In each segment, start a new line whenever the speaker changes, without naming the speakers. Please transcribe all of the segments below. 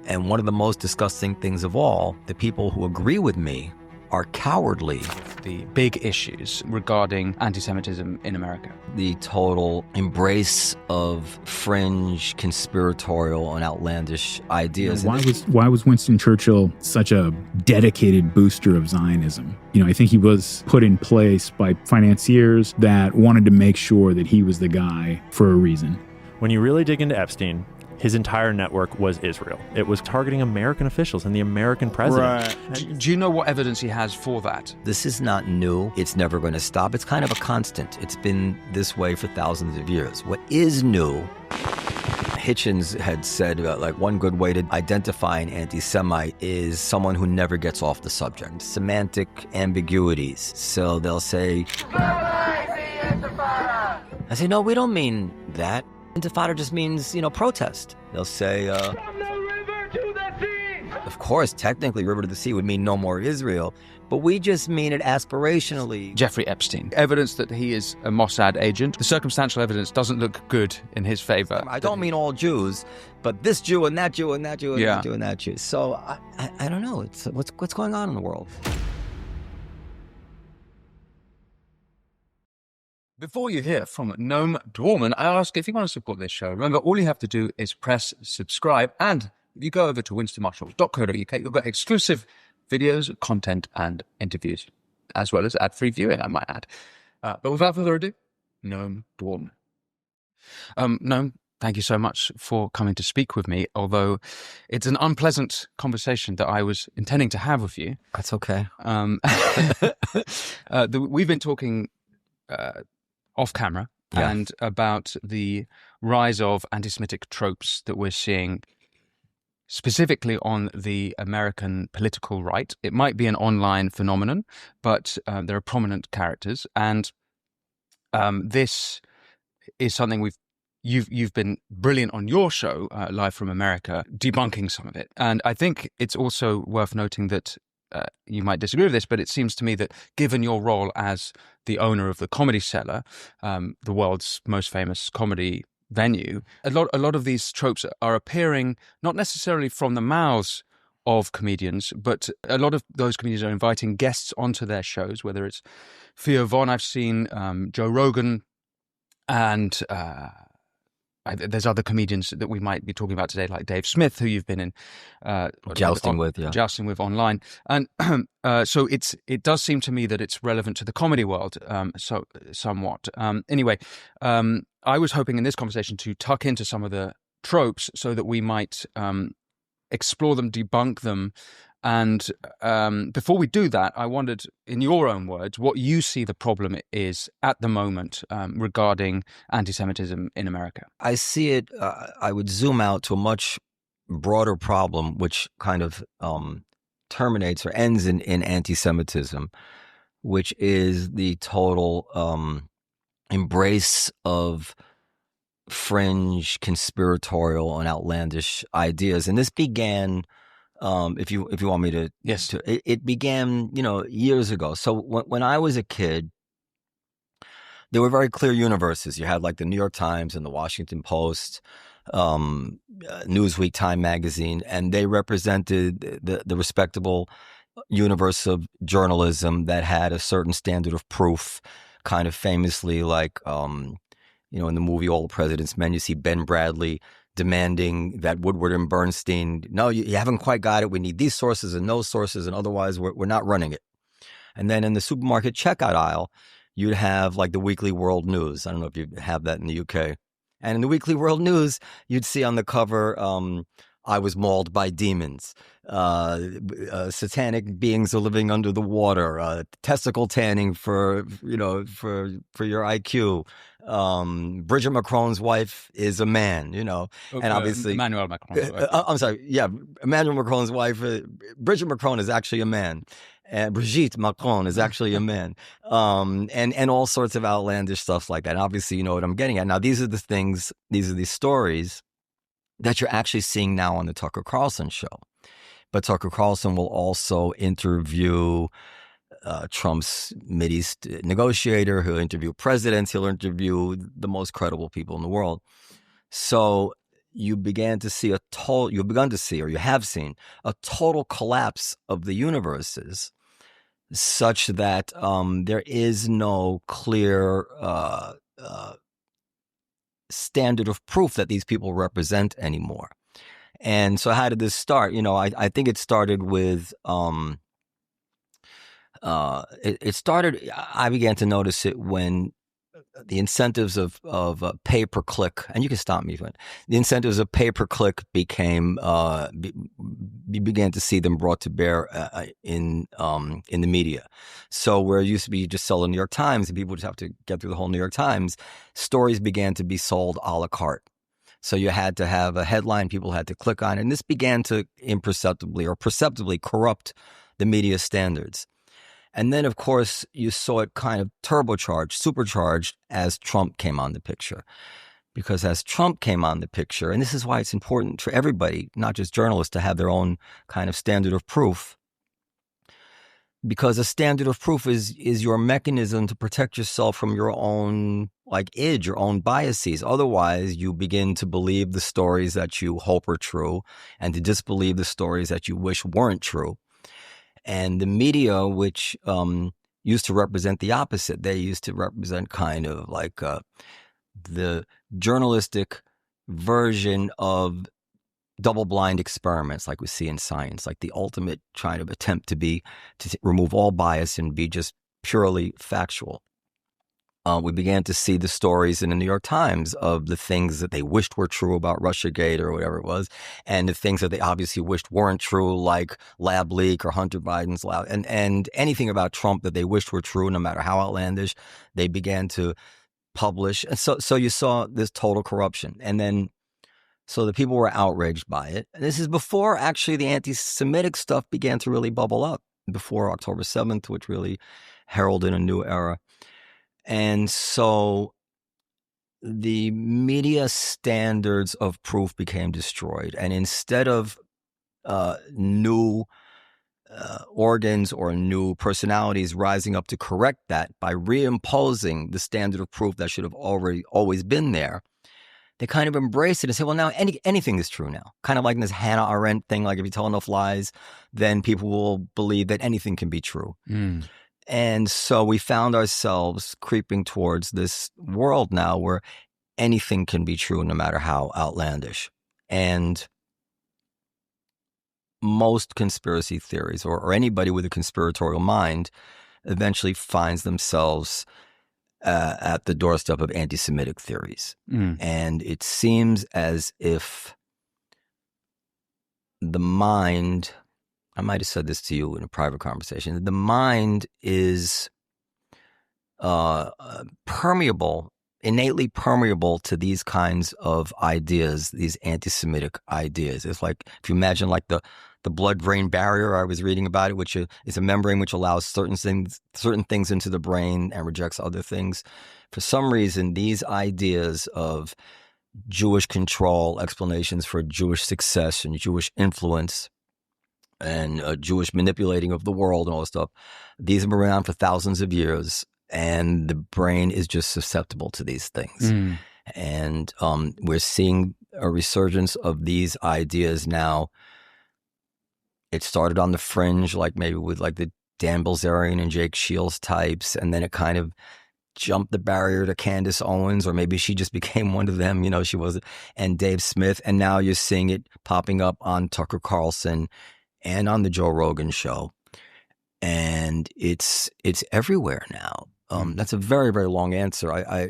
And one of the most disgusting things of all, the people who agree with me are cowardly.
The big issues regarding anti-Semitism in America.
The total embrace of fringe, conspiratorial, and outlandish ideas.
Why was Winston Churchill such a dedicated booster of Zionism? I think he was put in place by financiers that wanted to make sure that he was the guy for a reason.
When you really dig into Epstein, his entire network was Israel. It was targeting American officials and the American president.
Right. Do you know what evidence he has for that?
This is not new. It's never going to stop. It's kind of a constant. It's been this way for thousands of years. What is new, Hitchens had said, one good way to identify an anti-Semite is someone who never gets off the subject. Semantic ambiguities. So they'll say, I say, no, we don't mean that. Intifada just means, protest. They'll say,
from the river to the sea.
Of course, technically, river to the sea would mean no more Israel, but we just mean it aspirationally.
Jeffrey Epstein. Evidence that he is a Mossad agent. The circumstantial evidence doesn't look good in his favor.
I don't mean all Jews, but this Jew and that Jew and that Jew and that Jew and that Jew. So I don't know. It's what's going on in the world.
Before you hear from Noam Dworman, I ask if you want to support this show. Remember, all you have to do is press subscribe. And if you go over to winstonmarshall.co.uk, you'll get exclusive videos, content, and interviews, as well as ad-free viewing, I might add. But without further ado, Noam Dworman. Noam, thank you so much for coming to speak with me, although it's an unpleasant conversation that I was intending to have with you.
That's okay.
We've been talking off camera and about the rise of anti-Semitic tropes that we're seeing specifically on the American political right. It might be an online phenomenon, but there are prominent characters, and this is something you've been brilliant on your show, Live from America, debunking some of it. And I think it's also worth noting that you might disagree with this, but it seems to me that given your role as the owner of the Comedy Cellar, the world's most famous comedy venue, a lot of these tropes are appearing not necessarily from the mouths of comedians, but a lot of those comedians are inviting guests onto their shows, whether it's Theo, I've seen Joe Rogan, and there's other comedians that we might be talking about today, like Dave Smith, who you've been in
jousting with
online, and so it does seem to me that it's relevant to the comedy world, so somewhat. Anyway, I was hoping in this conversation to tuck into some of the tropes so that we might explore them, debunk them. And before we do that, I wondered, in your own words, what you see the problem is at the moment regarding anti-Semitism in America.
I see it, I would zoom out to a much broader problem, which kind of terminates or ends in anti-Semitism, which is the total embrace of fringe, conspiratorial, and outlandish ideas. And this began... if you want me to,
yes,
it began, years ago. So when I was a kid, there were very clear universes. You had like the New York Times and the Washington Post, Newsweek, Time Magazine, and they represented the respectable universe of journalism that had a certain standard of proof. Kind of famously, like in the movie All the President's Men, you see Ben Bradley demanding that Woodward and Bernstein, no, you haven't quite got it. We need these sources and those sources, and otherwise we're not running it. And then in the supermarket checkout aisle, you'd have like the Weekly World News. I don't know if you have that in the UK. And in the Weekly World News, you'd see on the cover, I was mauled by demons. Satanic beings are living under the water. Testicle tanning for your IQ. Bridget Macron's wife is a man, okay, and obviously
Emmanuel Macron's wife.
I'm sorry, yeah, Emmanuel Macron's wife. Bridget Macron is actually a man, and Brigitte Macron is actually a man, and all sorts of outlandish stuff like that. And obviously, you know what I'm getting at. Now, these are the stories that you're actually seeing now on the Tucker Carlson show. But Tucker Carlson will also interview Trump's Mideast negotiator. He'll interview presidents. He'll interview the most credible people in the world. So you began to see you've begun to see, or you have seen, a total collapse of the universes, such that there is no clear standard of proof that these people represent anymore. And so how did this start? I think it started with I began to notice it when the incentives of pay per click, and you can stop me, but the incentives of pay per click became we began to see them brought to bear in the media. So where it used to be you just sell the New York Times and people would just have to get through the whole New York Times, stories began to be sold a la carte. So you had to have a headline people had to click on, and this began to imperceptibly or perceptibly corrupt the media standards. And then, of course, you saw it kind of turbocharged, supercharged as Trump came on the picture. Because as Trump came on the picture, and this is why it's important for everybody, not just journalists, to have their own kind of standard of proof. Because a standard of proof is your mechanism to protect yourself from your own id, your own biases. Otherwise, you begin to believe the stories that you hope are true and to disbelieve the stories that you wish weren't true. And the media, which used to represent the opposite, they used to represent kind of like the journalistic version of double-blind experiments like we see in science, like the ultimate trying to attempt to remove all bias and be just purely factual. We began to see the stories in the New York Times of the things that they wished were true about Russiagate or whatever it was, and the things that they obviously wished weren't true, like lab leak or Hunter Biden's lab, and anything about Trump that they wished were true, no matter how outlandish, they began to publish. And so you saw this total corruption. And then, so the people were outraged by it. And this is before actually the anti-Semitic stuff began to really bubble up, before October 7th, which really heralded a new era. And so the media standards of proof became destroyed. And instead of new organs or new personalities rising up to correct that by reimposing the standard of proof that should have always been there, they kind of embraced it and said, well, now anything is true now. Kind of like this Hannah Arendt thing, like if you tell enough lies, then people will believe that anything can be true. Mm. And so we found ourselves creeping towards this world now where anything can be true, no matter how outlandish. And most conspiracy theories, or anybody with a conspiratorial mind, eventually finds themselves at the doorstep of anti-Semitic theories. Mm. And it seems as if the mind, I might have said this to you in a private conversation, the mind is innately permeable to these kinds of ideas, these anti-Semitic ideas. It's like, if you imagine like the blood-brain barrier, I was reading about it, which is a membrane which allows certain things into the brain and rejects other things. For some reason, these ideas of Jewish control, explanations for Jewish success and Jewish influence, and Jewish manipulating of the world and all this stuff, these have been around for thousands of years, and the brain is just susceptible to these things. Mm. And we're seeing a resurgence of these ideas now. It started on the fringe, like maybe with like the Dan Bilzerian and Jake Shields types, and then it kind of jumped the barrier to Candace Owens, or maybe she just became one of them, she was, and Dave Smith, and now you're seeing it popping up on Tucker Carlson and on the Joe Rogan show, and it's everywhere now. That's a very, very long answer.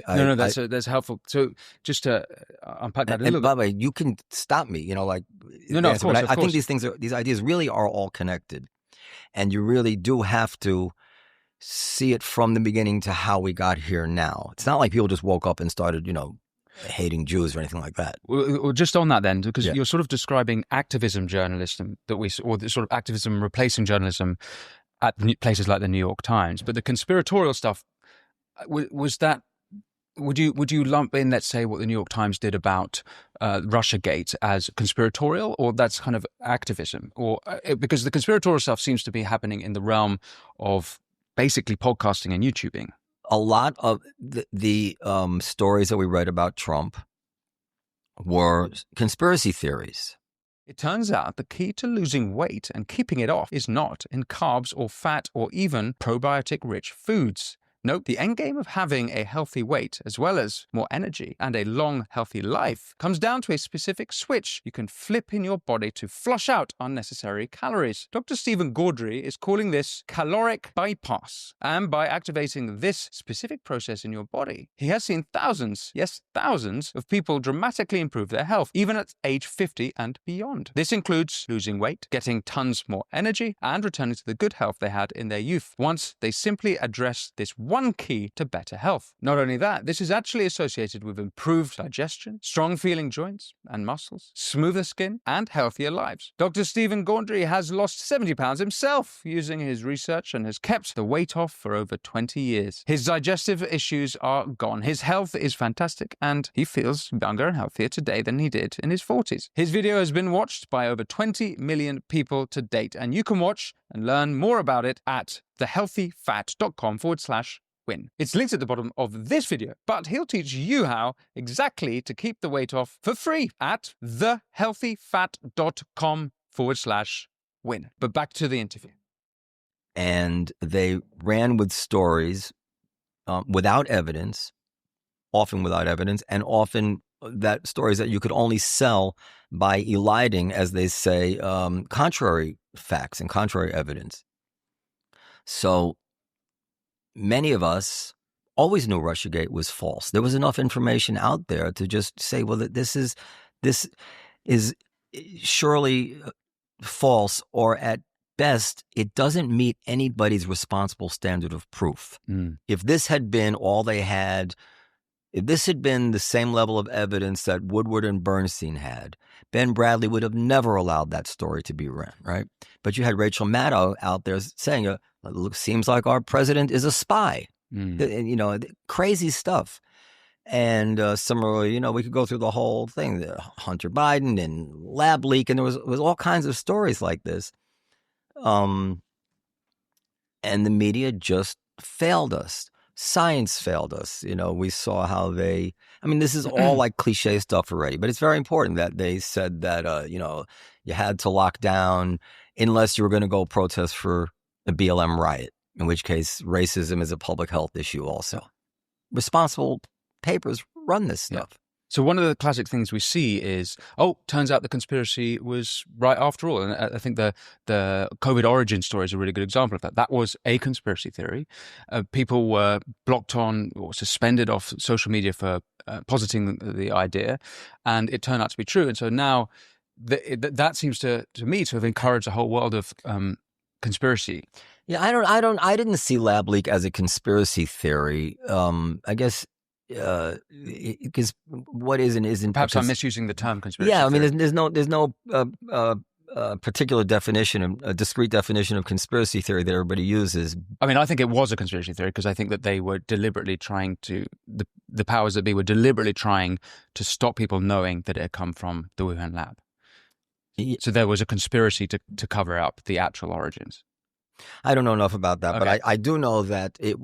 No, that's helpful. So just to unpack that a little bit.
By the way, you can stop me.
No, of course.
I think these ideas really are all connected, and you really do have to see it from the beginning to how we got here now. It's not like people just woke up and started, hating Jews or anything like that.
Well, just on that then, because you're sort of describing activism journalism or the sort of activism replacing journalism at places like the New York Times, but the conspiratorial stuff, was that? Would you lump in, let's say, what the New York Times did about Russiagate as conspiratorial, or that's kind of activism, or because the conspiratorial stuff seems to be happening in the realm of basically podcasting and YouTubing?
A lot of the stories that we read about Trump were conspiracy theories.
It turns out the key to losing weight and keeping it off is not in carbs or fat or even probiotic-rich foods. Note, the endgame of having a healthy weight, as well as more energy and a long, healthy life, comes down to a specific switch you can flip in your body to flush out unnecessary calories. Dr. Stephen Gaudry is calling this caloric bypass. And by activating this specific process in your body, he has seen thousands, yes, thousands of people dramatically improve their health, even at age 50 and beyond. This includes losing weight, getting tons more energy, and returning to the good health they had in their youth, once they simply address this one key to better health. Not only that, this is actually associated with improved digestion, strong feeling joints and muscles, smoother skin, and healthier lives. Dr. Stephen Gaudry has lost 70 pounds himself using his research and has kept the weight off for over 20 years. His digestive issues are gone. His health is fantastic, and he feels younger and healthier today than he did in his 40s. His video has been watched by over 20 million people to date, and you can watch and learn more about it at thehealthyfat.com/win. It's linked at the bottom of this video, but he'll teach you how exactly to keep the weight off for free at thehealthyfat.com/win. But back to the interview.
And they ran with stories without evidence, often without evidence, and often that stories that you could only sell by eliding, as they say, contrary facts and contrary evidence. So many of us always knew Russiagate was false. There was enough information out there to just say, well, this is surely false, or at best, it doesn't meet anybody's responsible standard of proof. If this had been all they had, if this had been the same level of evidence that Woodward and Bernstein had, Ben Bradley would have never allowed that story to be run, right? But you had Rachel Maddow out there saying, "Look, seems like our president is a spy." Crazy stuff. And similarly, we could go through the whole thing, Hunter Biden and lab leak, and there was all kinds of stories like this. And the media just failed us. Science failed us. We saw how this is all like cliche stuff already, but it's very important that they said that, you had to lock down unless you were going to go protest for a BLM riot, in which case racism is a public health issue also. Responsible papers run this stuff.
Yeah. So one of the classic things we see is, turns out the conspiracy was right after all. And I think the COVID origin story is a really good example of that. That was a conspiracy theory. People were blocked on or suspended off social media for positing the idea, and it turned out to be true. And so now that seems to me to have encouraged a whole world of conspiracy.
Yeah, I didn't see lab leak as a conspiracy theory. I guess because what is and isn't.
Perhaps I'm misusing the term conspiracy.
Yeah, I mean,
theory.
there's no particular definition, a discrete definition of conspiracy theory that everybody uses.
I mean, I think it was a conspiracy theory because I think that they were deliberately trying to, the powers that be were deliberately trying to stop people knowing that it had come from the Wuhan lab. Yeah. So there was a conspiracy to cover up the actual origins.
I don't know enough about that,
Okay.
but I do know that it,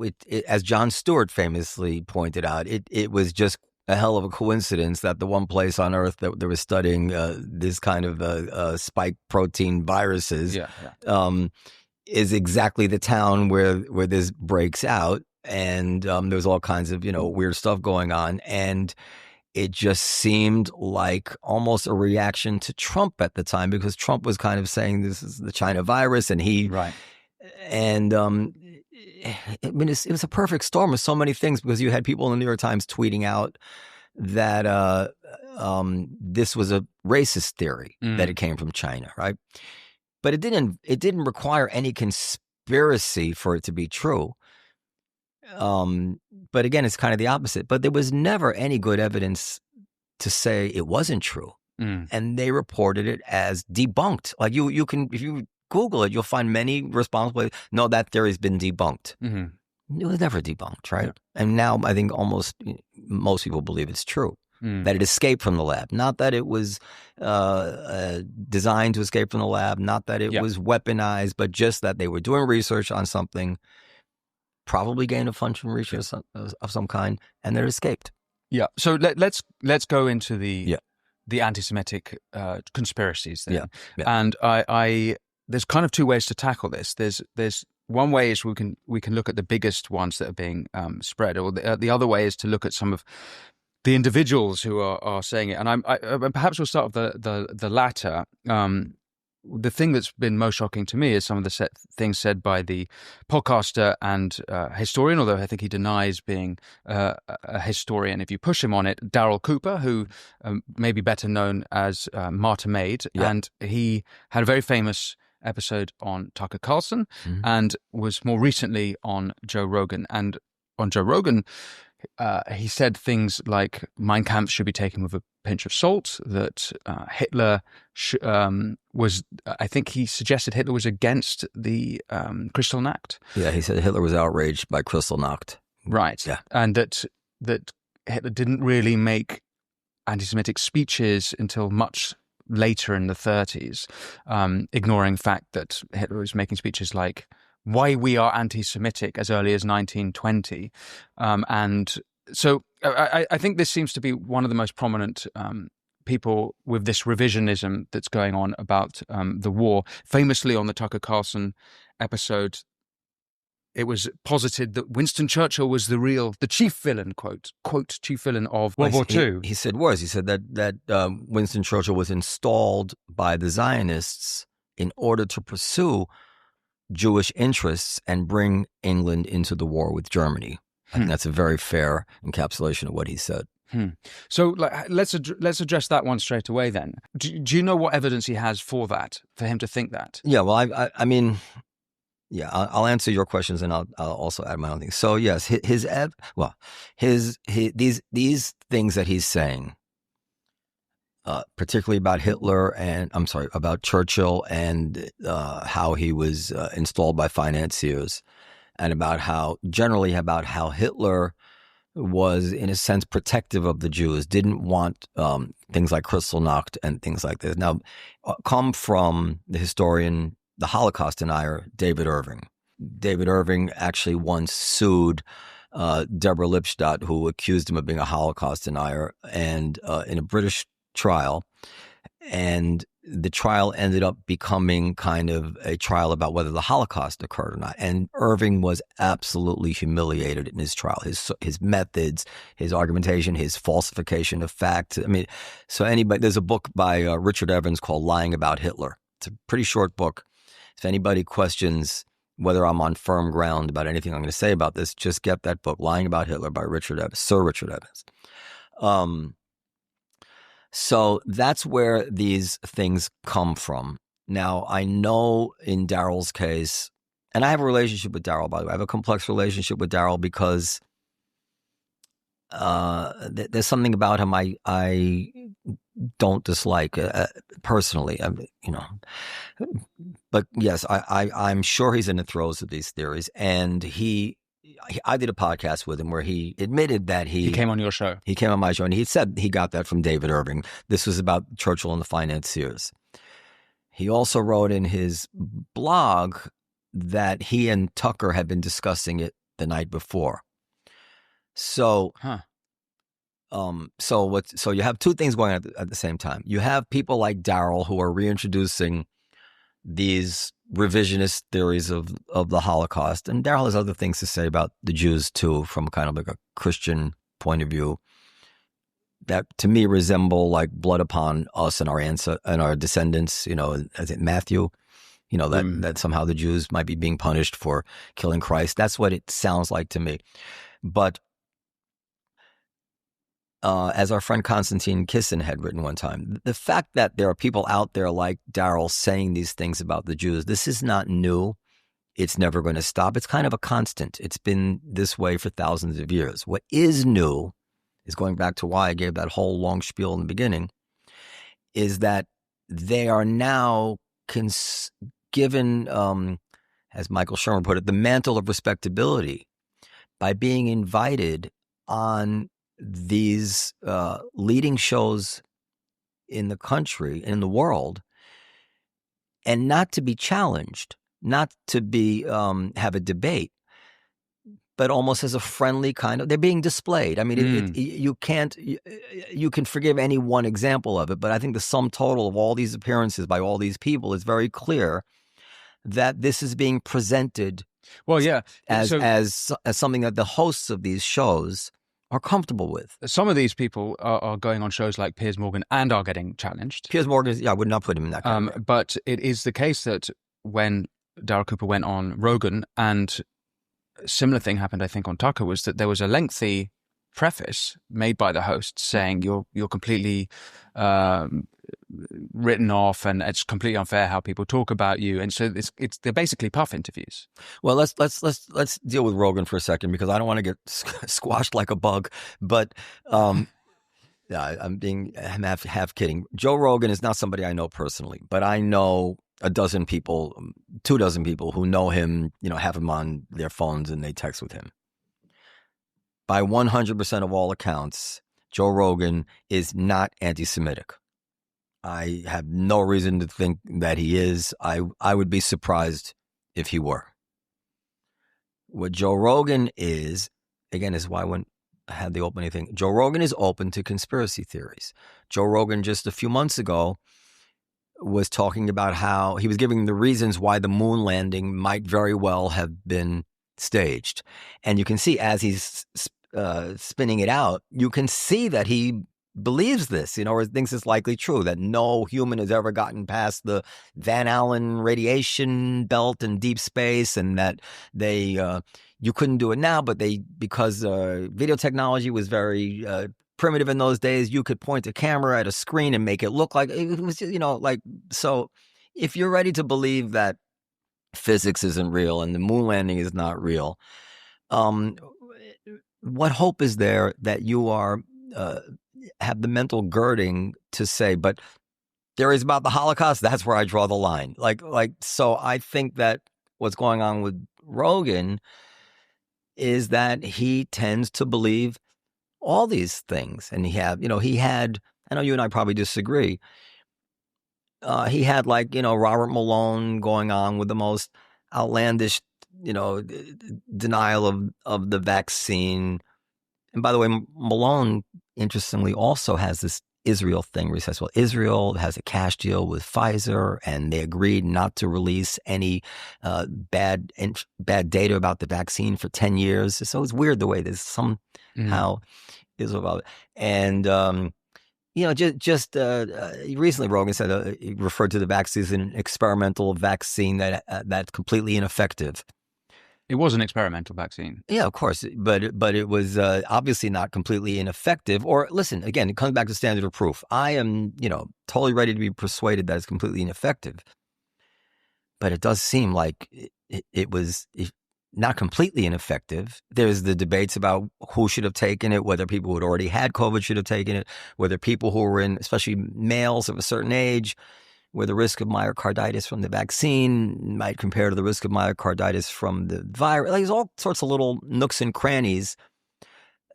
as Jon Stewart famously pointed out, it was just a hell of a coincidence that the one place on Earth that they were studying this kind of spike protein viruses is exactly the town where this breaks out, and there's all kinds of weird stuff going on, and it just seemed like almost a reaction to Trump at the time, because Trump was kind of saying this is the China virus, and and it was a perfect storm of so many things, because you had people in the New York Times tweeting out that this was a racist theory, that it came from China, right? But it didn't require any conspiracy for it to be true. But again, it's kind of the opposite. But there was never any good evidence to say it wasn't true. And they reported it as debunked. Like you can, if you Google it, you'll find many responsible. No, that theory's been debunked. It was never debunked, right? Yeah. And now I think most people believe it's true, that it escaped from the lab. Not that it was designed to escape from the lab, not that it was weaponized, but just that they were doing research on something, probably gain of function research of some kind, and it escaped.
Yeah. So let's go into the the anti-Semitic conspiracies thing.
Yeah, yeah.
And I there's kind of two ways to tackle this. There's one way is we can look at the biggest ones that are being spread, or the other way is to look at some of the individuals who are saying it. And I perhaps we'll start with the latter. The thing that's been most shocking to me is some of the things said by the podcaster and historian, although I think he denies being a historian if you push him on it, Darryl Cooper, who may be better known as Martyr Made.
Yeah.
And he had a very famous episode on Tucker Carlson and was more recently on Joe Rogan. And on Joe Rogan, he said things like Mein Kampf should be taken with a pinch of salt, that Hitler was, I think he suggested Hitler was against the Kristallnacht.
Yeah, he said Hitler was outraged by Kristallnacht.
Right.
Yeah.
And that Hitler didn't really make anti-Semitic speeches until much later in the 30s, ignoring the fact that Hitler was making speeches like why we are anti-Semitic as early as 1920. And so I think this seems to be one of the most prominent people with this revisionism that's going on about the war. Famously on the Tucker Carlson episode, it was posited that Winston Churchill was the chief villain, quote, chief villain of World War II.
He said that Winston Churchill was installed by the Zionists in order to pursue Jewish interests and bring England into the war with Germany. I think that's a very fair encapsulation of what he said.
So let's address that one straight away then. Do you know what evidence he has for that, for him to think that?
Yeah, well, I mean, yeah, I'll answer your questions and I'll also add my own things. So yes, these things that he's saying, particularly about Hitler about Churchill and how he was installed by financiers, and about how Hitler was, in a sense, protective of the Jews, didn't want things like Kristallnacht and things like this. Now, come from the historian, the Holocaust denier, David Irving. David Irving actually once sued Deborah Lipstadt, who accused him of being a Holocaust denier, and in a British trial. And the trial ended up becoming kind of a trial about whether the Holocaust occurred or not. And Irving was absolutely humiliated in his trial. His methods, his argumentation, his falsification of facts. I mean, so there's a book by Richard Evans called Lying About Hitler. It's a pretty short book. If anybody questions whether I'm on firm ground about anything I'm going to say about this, just get that book, Lying About Hitler by Sir Richard Evans. So that's where these things come from. Now, I know in Darryl's case, and I have a relationship with Darryl, by the way. I have a complex relationship with Darryl because there's something about him I don't dislike personally. But yes, I'm sure he's in the throes of these theories, and I did a podcast with him where he admitted that he
came on your show.
He came on my show, and he said he got that from David Irving. This was about Churchill and the financiers. He also wrote in his blog that he and Tucker had been discussing it the night before. So, so you have two things going on at the same time. You have people like Darryl who are reintroducing these revisionist theories of the Holocaust. And Darryl has other things to say about the Jews too, from kind of like a Christian point of view, that to me resemble like blood upon us and our descendants, I think Matthew, that somehow the Jews might be being punished for killing Christ. That's what it sounds like to me. But as our friend Konstantin Kisin had written one time, the fact that there are people out there like Darryl saying these things about the Jews, this is not new. It's never going to stop. It's kind of a constant. It's been this way for thousands of years. What is new is, going back to why I gave that whole long spiel in the beginning, is that they are now given, as Michael Shermer put it, the mantle of respectability by being invited on these leading shows in the country, in the world, and not to be challenged, not to be have a debate. but almost as a friendly kind of, they're being displayed. I mean, you can forgive any one example of it, but I think the sum total of all these appearances by all these people is very clear that this is being presented as something that the hosts of these shows are comfortable with.
Some of these people are going on shows like Piers Morgan and are getting challenged.
Piers Morgan, I would not put him in that category.
But it is the case that when Darryl Cooper went on Rogan, and a similar thing happened, I think, on Tucker, was that there was a lengthy preface made by the host saying you're completely written off, and it's completely unfair how people talk about you, and so they're basically puff interviews.
Well, let's deal with Rogan for a second, because I don't want to get squashed like a bug, but I'm half kidding. Joe Rogan is not somebody I know personally, but I know a dozen people, 24 people who know him, have him on their phones and they text with him. By 100% of all accounts, Joe Rogan is not anti-Semitic. I have no reason to think that he is. I would be surprised if he were. What Joe Rogan is, again, is why when I had the opening thing, Joe Rogan is open to conspiracy theories. Joe Rogan just a few months ago was talking about how he was giving the reasons why the moon landing might very well have been staged. And you can see as he's spinning it out, you can see that he believes this, or thinks it's likely true, that no human has ever gotten past the Van Allen radiation belt in deep space, and that you couldn't do it now, but because video technology was very primitive in those days, you could point a camera at a screen and make it look like it was, so if you're ready to believe that physics isn't real and the moon landing is not real, what hope is there that you have the mental girding to say, but theories about the Holocaust, that's where I draw the line. So I think that what's going on with Rogan is that he tends to believe all these things. And he had, I know you and I probably disagree. He had Robert Malone going on with the most outlandish, denial of the vaccine. And by the way, Malone, interestingly, also has this Israel thing where he says, well, Israel has a cash deal with Pfizer, and they agreed not to release any bad data about the vaccine for 10 years. So it's weird the way there's somehow Israel about it. And, recently Rogan said, he referred to the vaccine as an experimental vaccine that's completely ineffective.
It was an experimental vaccine.
Yeah, of course. But it was obviously not completely ineffective. Or listen, again, it comes back to standard of proof. I am, totally ready to be persuaded that it's completely ineffective. But it does seem like it was not completely ineffective. There's the debates about who should have taken it, whether people who had already had COVID should have taken it, whether people who were especially males of a certain age, where the risk of myocarditis from the vaccine might compare to the risk of myocarditis from the virus. There's all sorts of little nooks and crannies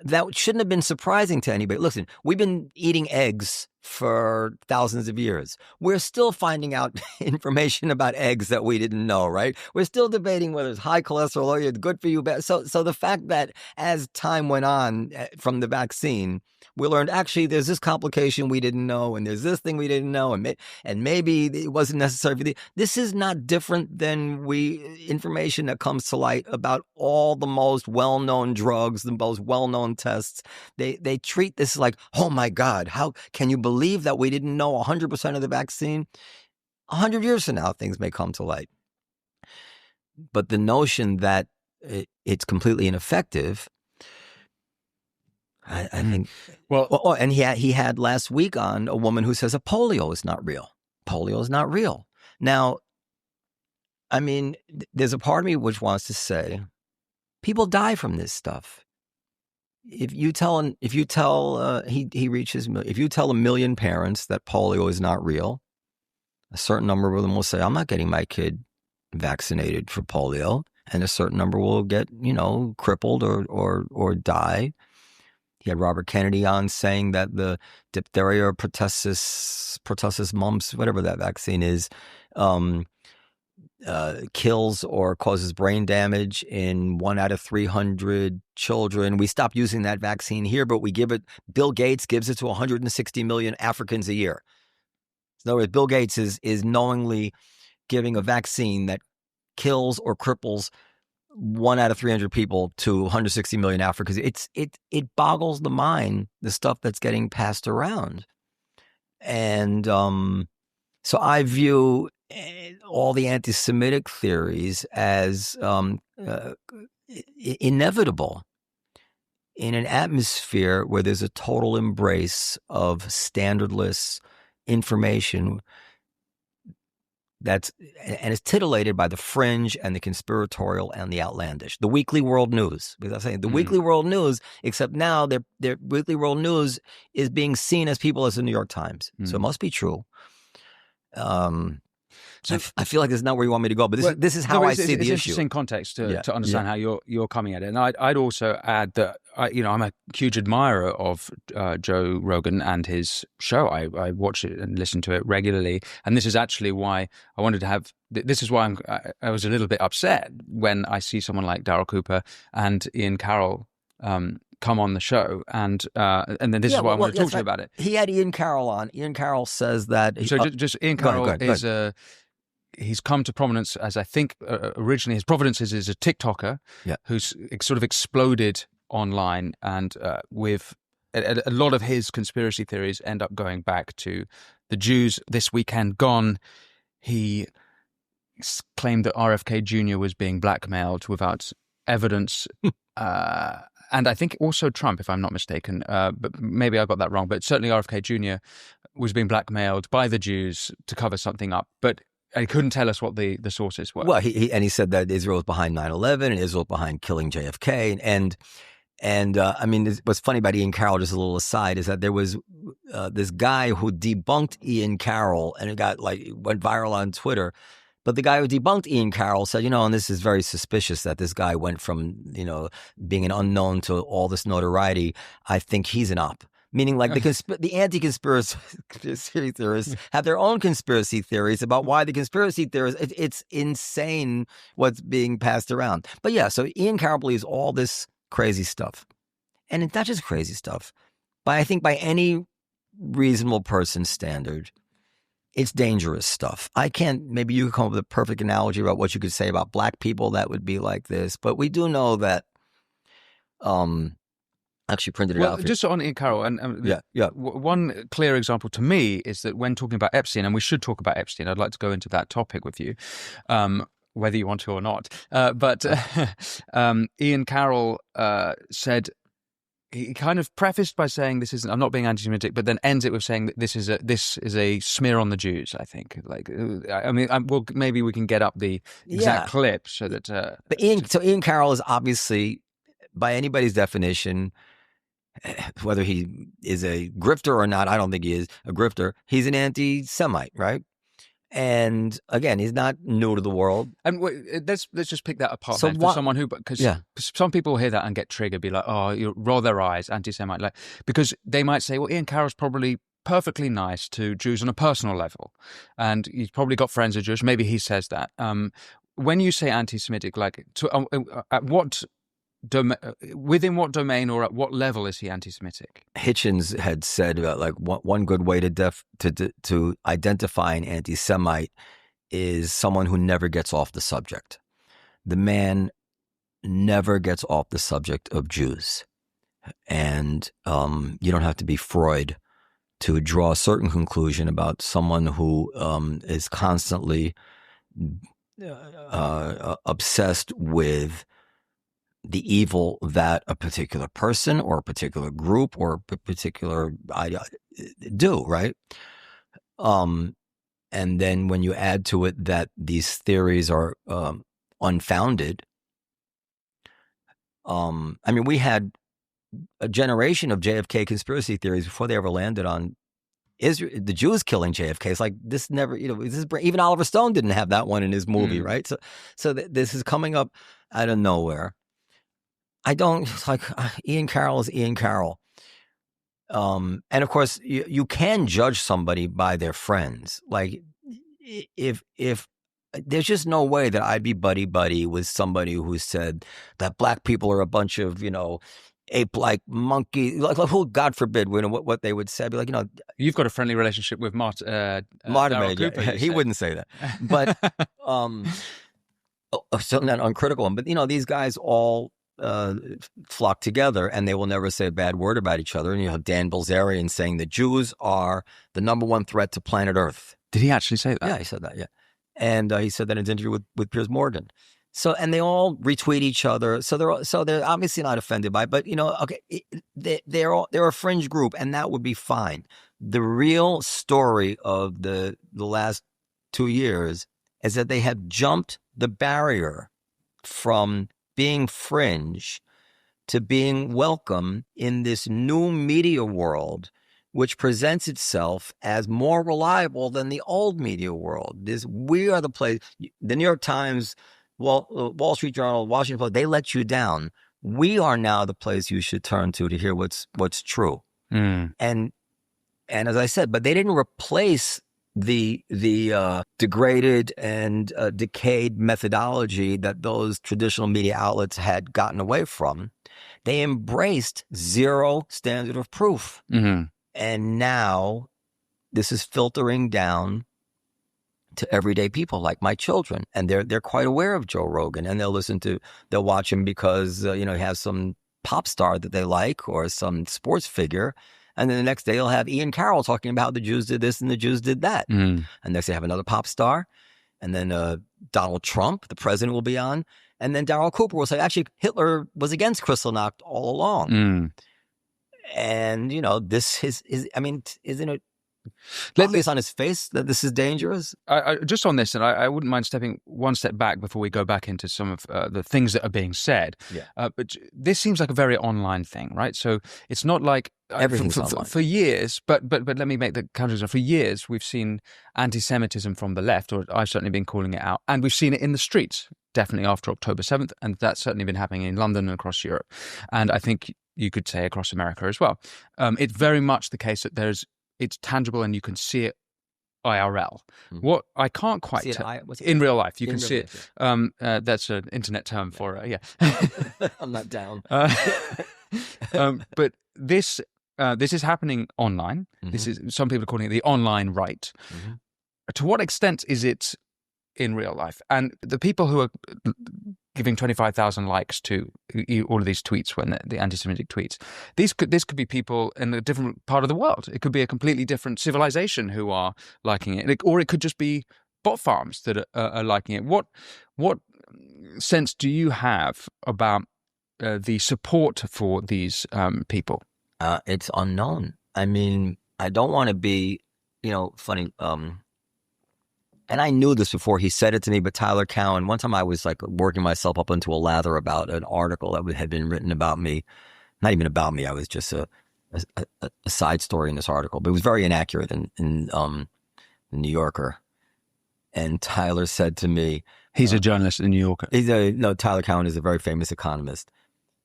that shouldn't have been surprising to anybody. Listen, we've been eating eggs for thousands of years. We're still finding out information about eggs that we didn't know, right? We're still debating whether it's high cholesterol or good for you. So the fact that as time went on from the vaccine, we learned actually there's this complication we didn't know, and there's this thing we didn't know, and maybe it wasn't necessary for this is not different than information that comes to light about all the most well-known drugs, the most well-known tests. They treat this like, oh my God, how can you believe that we didn't know 100% of the vaccine? 100 years from now, things may come to light. But the notion that it's completely ineffective, I think. Well, and he had last week on a woman who says polio is not real. Polio is not real. Now, I mean, there's a part of me which wants to say, people die from this stuff. If you tell a million parents that polio is not real, a certain number of them will say, I'm not getting my kid vaccinated for polio, and a certain number will get, crippled or die. He had Robert Kennedy on saying that the diphtheria or pertussis mumps, whatever that vaccine is, kills or causes brain damage in 1 out of 300 children. We stopped using that vaccine here, but we give it. Bill Gates gives it to 160 million Africans a year. In other words, Bill Gates is knowingly giving a vaccine that kills or cripples 1 out of 300 people to 160 million Africans. It boggles the mind, the stuff that's getting passed around. And so I view all the anti-Semitic theories as inevitable in an atmosphere where there's a total embrace of standardless information and it's titillated by the fringe and the conspiratorial and the outlandish. The Weekly World News, because I'm saying the Weekly World News, except now their Weekly World News is being seen as people as the New York Times. So it must be true. So I feel like this is not where you want me to go, but this is how I see the issue.
It's interesting context to understand how you're coming at it. And I'd also add that I'm a huge admirer of Joe Rogan and his show. I watch it and listen to it regularly, and this is actually why I wanted to have. This is why I was a little bit upset when I see someone like Darryl Cooper and Ian Carroll come on the show, and then this is why I want to talk to you about it.
He had Ian Carroll on. Ian Carroll says that.
Just Ian Carroll is he's come to prominence as I think originally his provenance is a TikToker who's sort of exploded online, and with a lot of his conspiracy theories end up going back to the Jews this weekend gone. He claimed that RFK Jr. was being blackmailed without evidence. And I think also Trump, if I'm not mistaken, but maybe I got that wrong. But certainly RFK Jr. was being blackmailed by the Jews to cover something up. But he couldn't tell us what the sources were.
Well, he said that Israel was behind 9/11 and Israel was behind killing JFK. And I mean, what's funny about Ian Carroll, just a little aside, is that there was this guy who debunked Ian Carroll, and it went viral on Twitter. But the guy who debunked Ian Carroll said, and this is very suspicious that this guy went from, being an unknown to all this notoriety. I think he's an op. Meaning like the anti-conspiracy theorists have their own conspiracy theories about why the conspiracy theorists, it's insane what's being passed around. But yeah, so Ian Carroll believes all this crazy stuff. And it's not just crazy stuff. But I think by any reasonable person's standard, it's dangerous stuff. Maybe you could come up with a perfect analogy about what you could say about black people that would be like this. But we do know that, actually printed it out.
Just on Ian Carroll, one clear example to me is that when talking about Epstein, and we should talk about Epstein, I'd like to go into that topic with you, whether you want to or not. But Ian Carroll said, he kind of prefaced by saying, I'm not being anti-Semitic, but then ends it with saying that this is a smear on the Jews, I think. Maybe we can get up the exact clip so that...
But Ian Carroll is obviously, by anybody's definition, whether he is a grifter or not, I don't think he is a grifter. He's an anti-Semite, right? And again, he's not new to the world.
And let's just pick that apart for someone who, because some people hear that and get triggered, be like, oh, you roll their eyes, anti-Semite, because they might say, well, Ian Carroll's probably perfectly nice to Jews on a personal level, and he's probably got friends who are Jewish. Maybe he says that. When you say anti-Semitic, at what within what domain or at what level is he anti-Semitic?
Hitchens had said one good way to identify an anti-Semite is someone who never gets off the subject. The man never gets off the subject of Jews, and you don't have to be Freud to draw a certain conclusion about someone who is constantly obsessed with the evil that a particular person or a particular group or a particular idea do, right? And then when you add to it that these theories are unfounded, we had a generation of JFK conspiracy theories before they ever landed on Israel, the Jews killing JFK. It's like this never, even Oliver Stone didn't have that one in his movie, right? So this is coming up out of nowhere. Ian Carroll is Ian Carroll. And of course, you can judge somebody by their friends. Like if there's just no way that I'd be buddy with somebody who said that black people are a bunch of, ape-like monkey, like who, God forbid, what they would say. I'd be like,
You've got a friendly relationship with Martin
Martin,
Cooper.
He wouldn't say that. But certainly not uncritical. But these guys all flock together, and they will never say a bad word about each other. And you have Dan Bilzerian saying the Jews are the number one threat to planet Earth.
Did he actually say that?
Yeah, he said that. Yeah, and he said that in his interview with Piers Morgan. So, and they all retweet each other. So they're obviously not offended by it. But okay, they're a fringe group, and that would be fine. The real story of the last 2 years is that they have jumped the barrier from being fringe to being welcome in this new media world, which presents itself as more reliable than the old media world. We are the place. The New York Times, Wall Street Journal, Washington Post, they let you down. We are now the place you should turn to hear what's true. And as I said, but they didn't replace the degraded and decayed methodology that those traditional media outlets had gotten away from. They embraced zero standard of proof.
Mm-hmm. And
now this is filtering down to everyday people like my children. And they're quite aware of Joe Rogan, and they'll watch him because, he has some pop star that they like or some sports figure. And then the next day you'll have Ian Carrroll talking about how the Jews did this and the Jews did that. And next they have another pop star. And then Donald Trump, the president, will be on. And then Darryl Cooper will say, actually, Hitler was against Kristallnacht all along. And, this is isn't it obvious on his face that this is dangerous?
Just on this, and I wouldn't mind stepping one step back before we go back into some of the things that are being said.
Yeah.
But this seems like a very online thing, right? So it's not like
everything's online.
For years, but let me make the counter. For years, we've seen anti-Semitism from the left, or I've certainly been calling it out, and we've seen it in the streets, definitely after October 7th, and that's certainly been happening in London and across Europe, and I think you could say across America as well. It's very much the case that it's tangible and you can see it IRL. What I can't quite tell in real life, you can see it. That's an internet term for
I'm not down.
But this is happening online. This is, some people are calling it the online right. To what extent is it in real life? And the people who are giving 25,000 likes to all of these tweets, when the anti-Semitic tweets, this could be people in a different part of the world. It could be a completely different civilization who are liking it, or it could just be bot farms that are liking it. What sense do you have about the support for these people?
It's unknown. I mean, I don't want to be, funny. And I knew this before he said it to me, but Tyler Cowen, one time I was like working myself up into a lather about an article that had been written about me. Not even about me. I was just a side story in this article, but it was very inaccurate in the New Yorker. And Tyler said to me,
he's a journalist in the New Yorker.
Tyler Cowen is a very famous economist.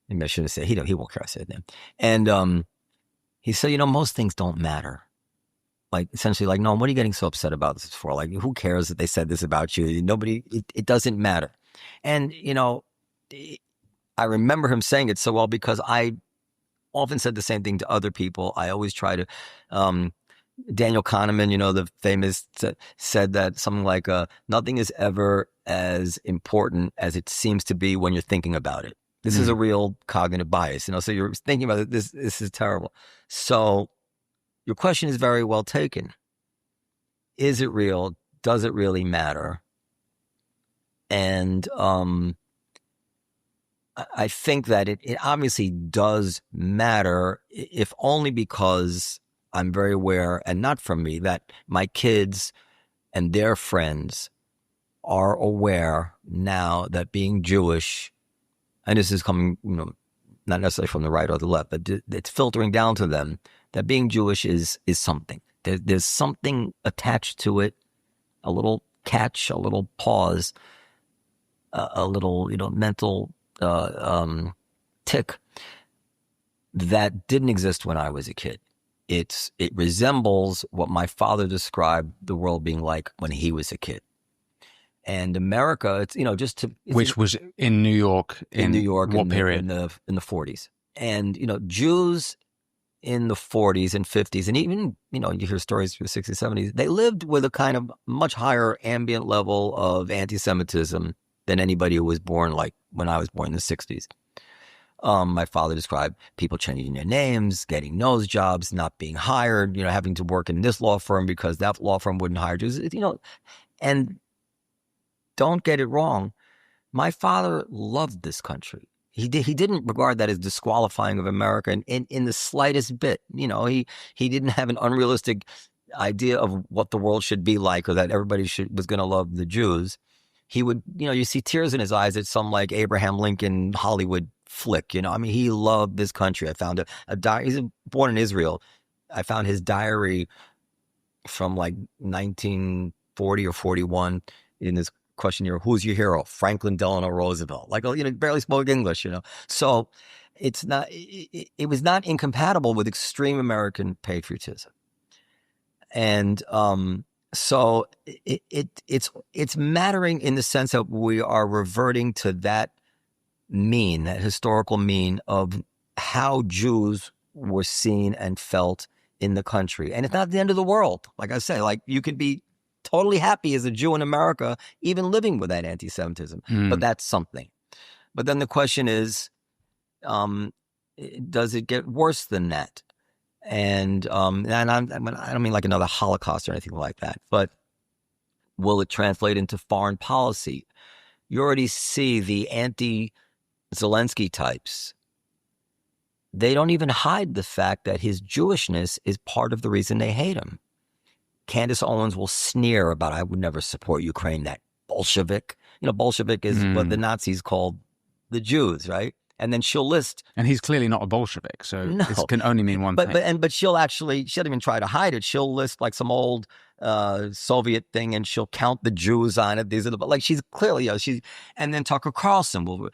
Maybe I shouldn't say, he won't care I said that. And he said, most things don't matter. Like, essentially, like, no, what are you getting so upset about this for? Like, who cares that they said this about you? It doesn't matter. And, I remember him saying it so well because I often said the same thing to other people. I always try to, Daniel Kahneman, the famous, said that something like, nothing is ever as important as it seems to be when you're thinking about it. This is a real cognitive bias, so you're thinking about it. This is terrible. So, your question is very well taken. Is it real? Does it really matter? And I think that it obviously does matter, if only because I'm very aware, and not from me, that my kids and their friends are aware now that being Jewish, and this is coming, not necessarily from the right or the left, but it's filtering down to them, that being Jewish is something. There's something attached to it, a little catch, a little pause, a little, mental tick that didn't exist when I was a kid. It resembles what my father described the world being like when he was a kid. And America, it's just to
which was in New York
in New York
what period?
In the 40s. And Jews in the 40s and 50s, and even you hear stories through the 60s, 70s, they lived with a kind of much higher ambient level of anti-Semitism than anybody who was born like when I was born in the 60s. My father described people changing their names, getting nose jobs, not being hired, having to work in this law firm because that law firm wouldn't hire Jews, and don't get it wrong. My father loved this country. He didn't regard that as disqualifying of America in the slightest bit. He didn't have an unrealistic idea of what the world should be like, or that everybody was going to love the Jews. He would, you see tears in his eyes at some like Abraham Lincoln Hollywood flick. He loved this country. I found a diary. He's born in Israel. I found his diary from like 1940 or 41 in this questionnaire. Who's your hero? Franklin Delano Roosevelt. Like, barely spoke English, So it's not, it was not incompatible with extreme American patriotism. And so it's mattering in the sense that we are reverting to that historical mean of how Jews were seen and felt in the country. And it's not the end of the world. Like I say, like you could be totally happy as a Jew in America, even living with that anti-Semitism. But that's something. But then the question is, does it get worse than that? And I don't mean like another Holocaust or anything like that, but will it translate into foreign policy? You already see the anti-Zelensky types. They don't even hide the fact that his Jewishness is part of the reason they hate him. Candace Owens will sneer about, I would never support Ukraine, that Bolshevik. Bolshevik is what the Nazis called the Jews, right? And then she'll list.
And he's clearly not a Bolshevik, so this can only mean one thing. But
she doesn't even try to hide it. She'll list like some old Soviet thing, and she'll count the Jews on it. These are like she's clearly, and then Tucker Carlson will,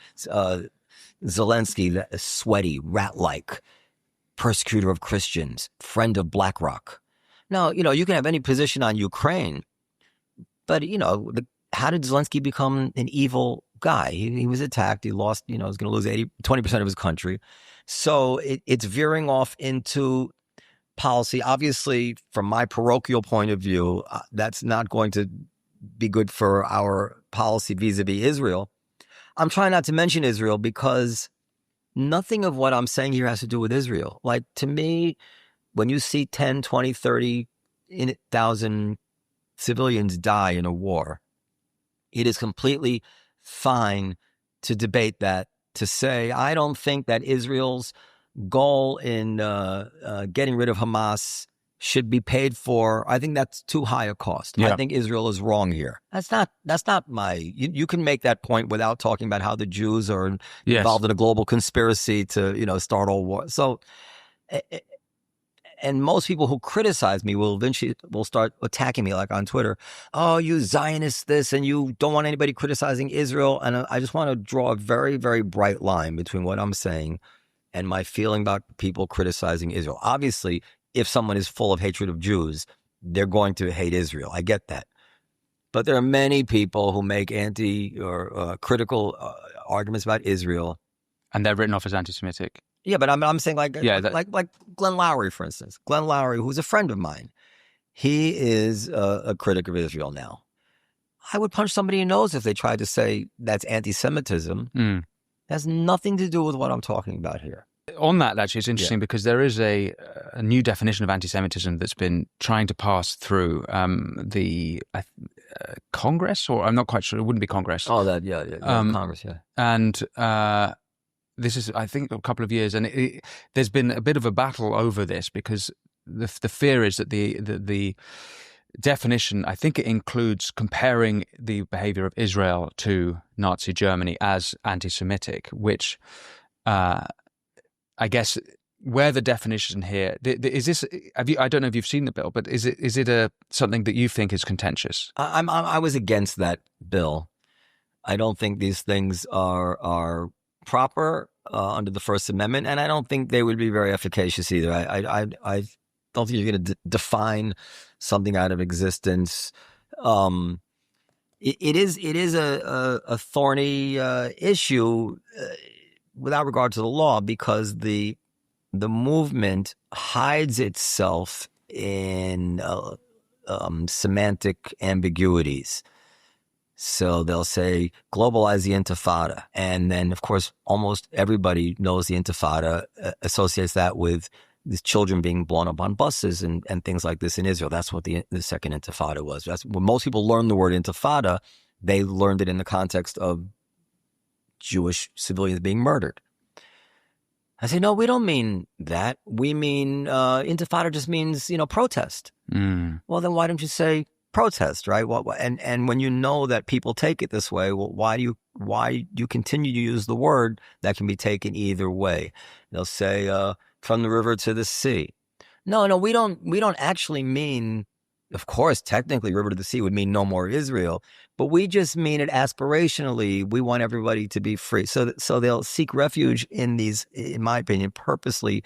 Zelensky, that sweaty, rat-like, persecutor of Christians, friend of BlackRock. Now, you can have any position on Ukraine, but, how did Zelensky become an evil guy? He was attacked. He lost, was going to lose 20% of his country. So it's veering off into policy. Obviously, from my parochial point of view, that's not going to be good for our policy vis-a-vis Israel. I'm trying not to mention Israel because nothing of what I'm saying here has to do with Israel. Like, to me, when you see 10, 20, 30,000 civilians die in a war, it is completely fine to debate that, to say, I don't think that Israel's goal in getting rid of Hamas should be paid for. I think that's too high a cost. Yeah. I think Israel is wrong here. That's not my, you can make that point without talking about how the Jews are involved in a global conspiracy to, start all war. So, and most people who criticize me will eventually start attacking me, like on Twitter. Oh, you Zionists this, and you don't want anybody criticizing Israel. And I just want to draw a very, very bright line between what I'm saying and my feeling about people criticizing Israel. Obviously, if someone is full of hatred of Jews, they're going to hate Israel. I get that. But there are many people who make anti or critical arguments about Israel.
And they're written off as anti-Semitic.
Yeah, but I'm saying like Glenn Lowry, for instance. Glenn Lowry, who's a friend of mine, he is a critic of Israel now. I would punch somebody in the nose if they tried to say that's anti-Semitism. It has nothing to do with what I'm talking about here.
On that, actually, it's interesting because there is a new definition of anti-Semitism that's been trying to pass through the Congress, or I'm not quite sure. It wouldn't be Congress.
Oh, Congress, yeah.
And this is, I think, a couple of years, and there's been a bit of a battle over this because the fear is that the definition, I think it includes comparing the behavior of Israel to Nazi Germany as anti-Semitic, which I guess where the definition here is this. I don't know if you've seen the bill, but is it something that you think is contentious?
I was against that bill. I don't think these things are proper under the First Amendment, and I don't think they would be very efficacious either. I don't think you're going to define something out of existence. it is a thorny issue without regard to the law, because the movement hides itself in semantic ambiguities. So they'll say, globalize the Intifada. And then, of course, almost everybody knows the Intifada, associates that with these children being blown up on buses and things like this in Israel. That's what the second Intifada was. That's when most people learn the word Intifada, they learned it in the context of Jewish civilians being murdered. I say, no, we don't mean that. We mean Intifada just means, protest. Well, then why don't you say protest, right? And when you know that people take it this way, well, why do you continue to use the word that can be taken either way? They'll say from the river to the sea. No, we don't actually mean. Of course, technically, river to the sea would mean no more Israel, but we just mean it aspirationally. We want everybody to be free. So they'll seek refuge in these, in my opinion, purposely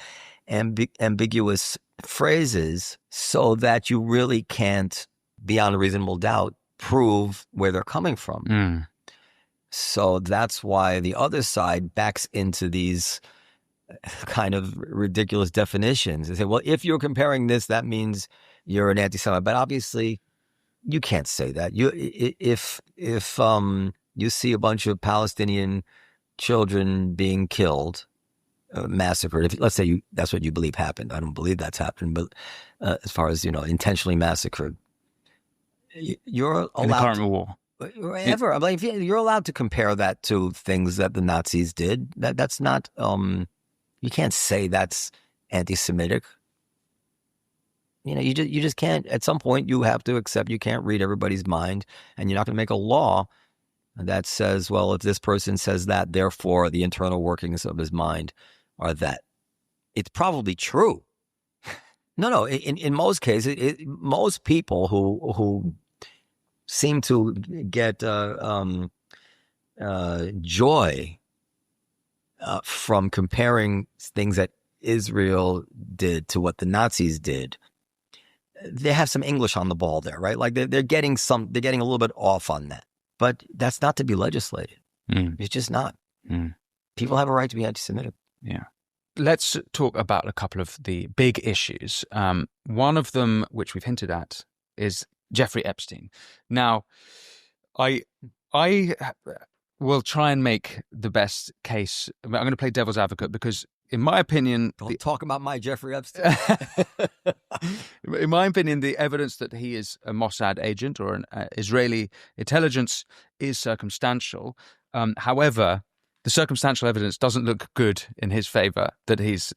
ambiguous phrases, so that you really can't, beyond a reasonable doubt, prove where they're coming from. So that's why the other side backs into these kind of ridiculous definitions. They say, well, if you're comparing this, that means you're an anti-Semite. But obviously, you can't say that. If you see a bunch of Palestinian children being killed, massacred, let's say that's what you believe happened. I don't believe that's happened, but as far as intentionally massacred, you're allowed
in the current war.
Ever. I mean, you're allowed to compare that to things that the Nazis did. That's not. You can't say that's anti-Semitic. You just can't. At some point, you have to accept you can't read everybody's mind, and you're not going to make a law that says, well, if this person says that, therefore the internal workings of his mind are that. It's probably true. No. In most cases, most people who seem to get joy from comparing things that Israel did to what the Nazis did, they have some English on the ball there, right? Like they're getting a little bit off on that, but that's not to be legislated. It's just not. People have a right to be anti-Semitic.
Yeah. Let's talk about a couple of the big issues. One of them, which we've hinted at, is Jeffrey Epstein. Now, I will try and make the best case. I'm going to play devil's advocate because, in my opinion,
don't talk about my Jeffrey Epstein.
In my opinion, the evidence that he is a Mossad agent or an Israeli intelligence is circumstantial. However, the circumstantial evidence doesn't look good in his favor that he's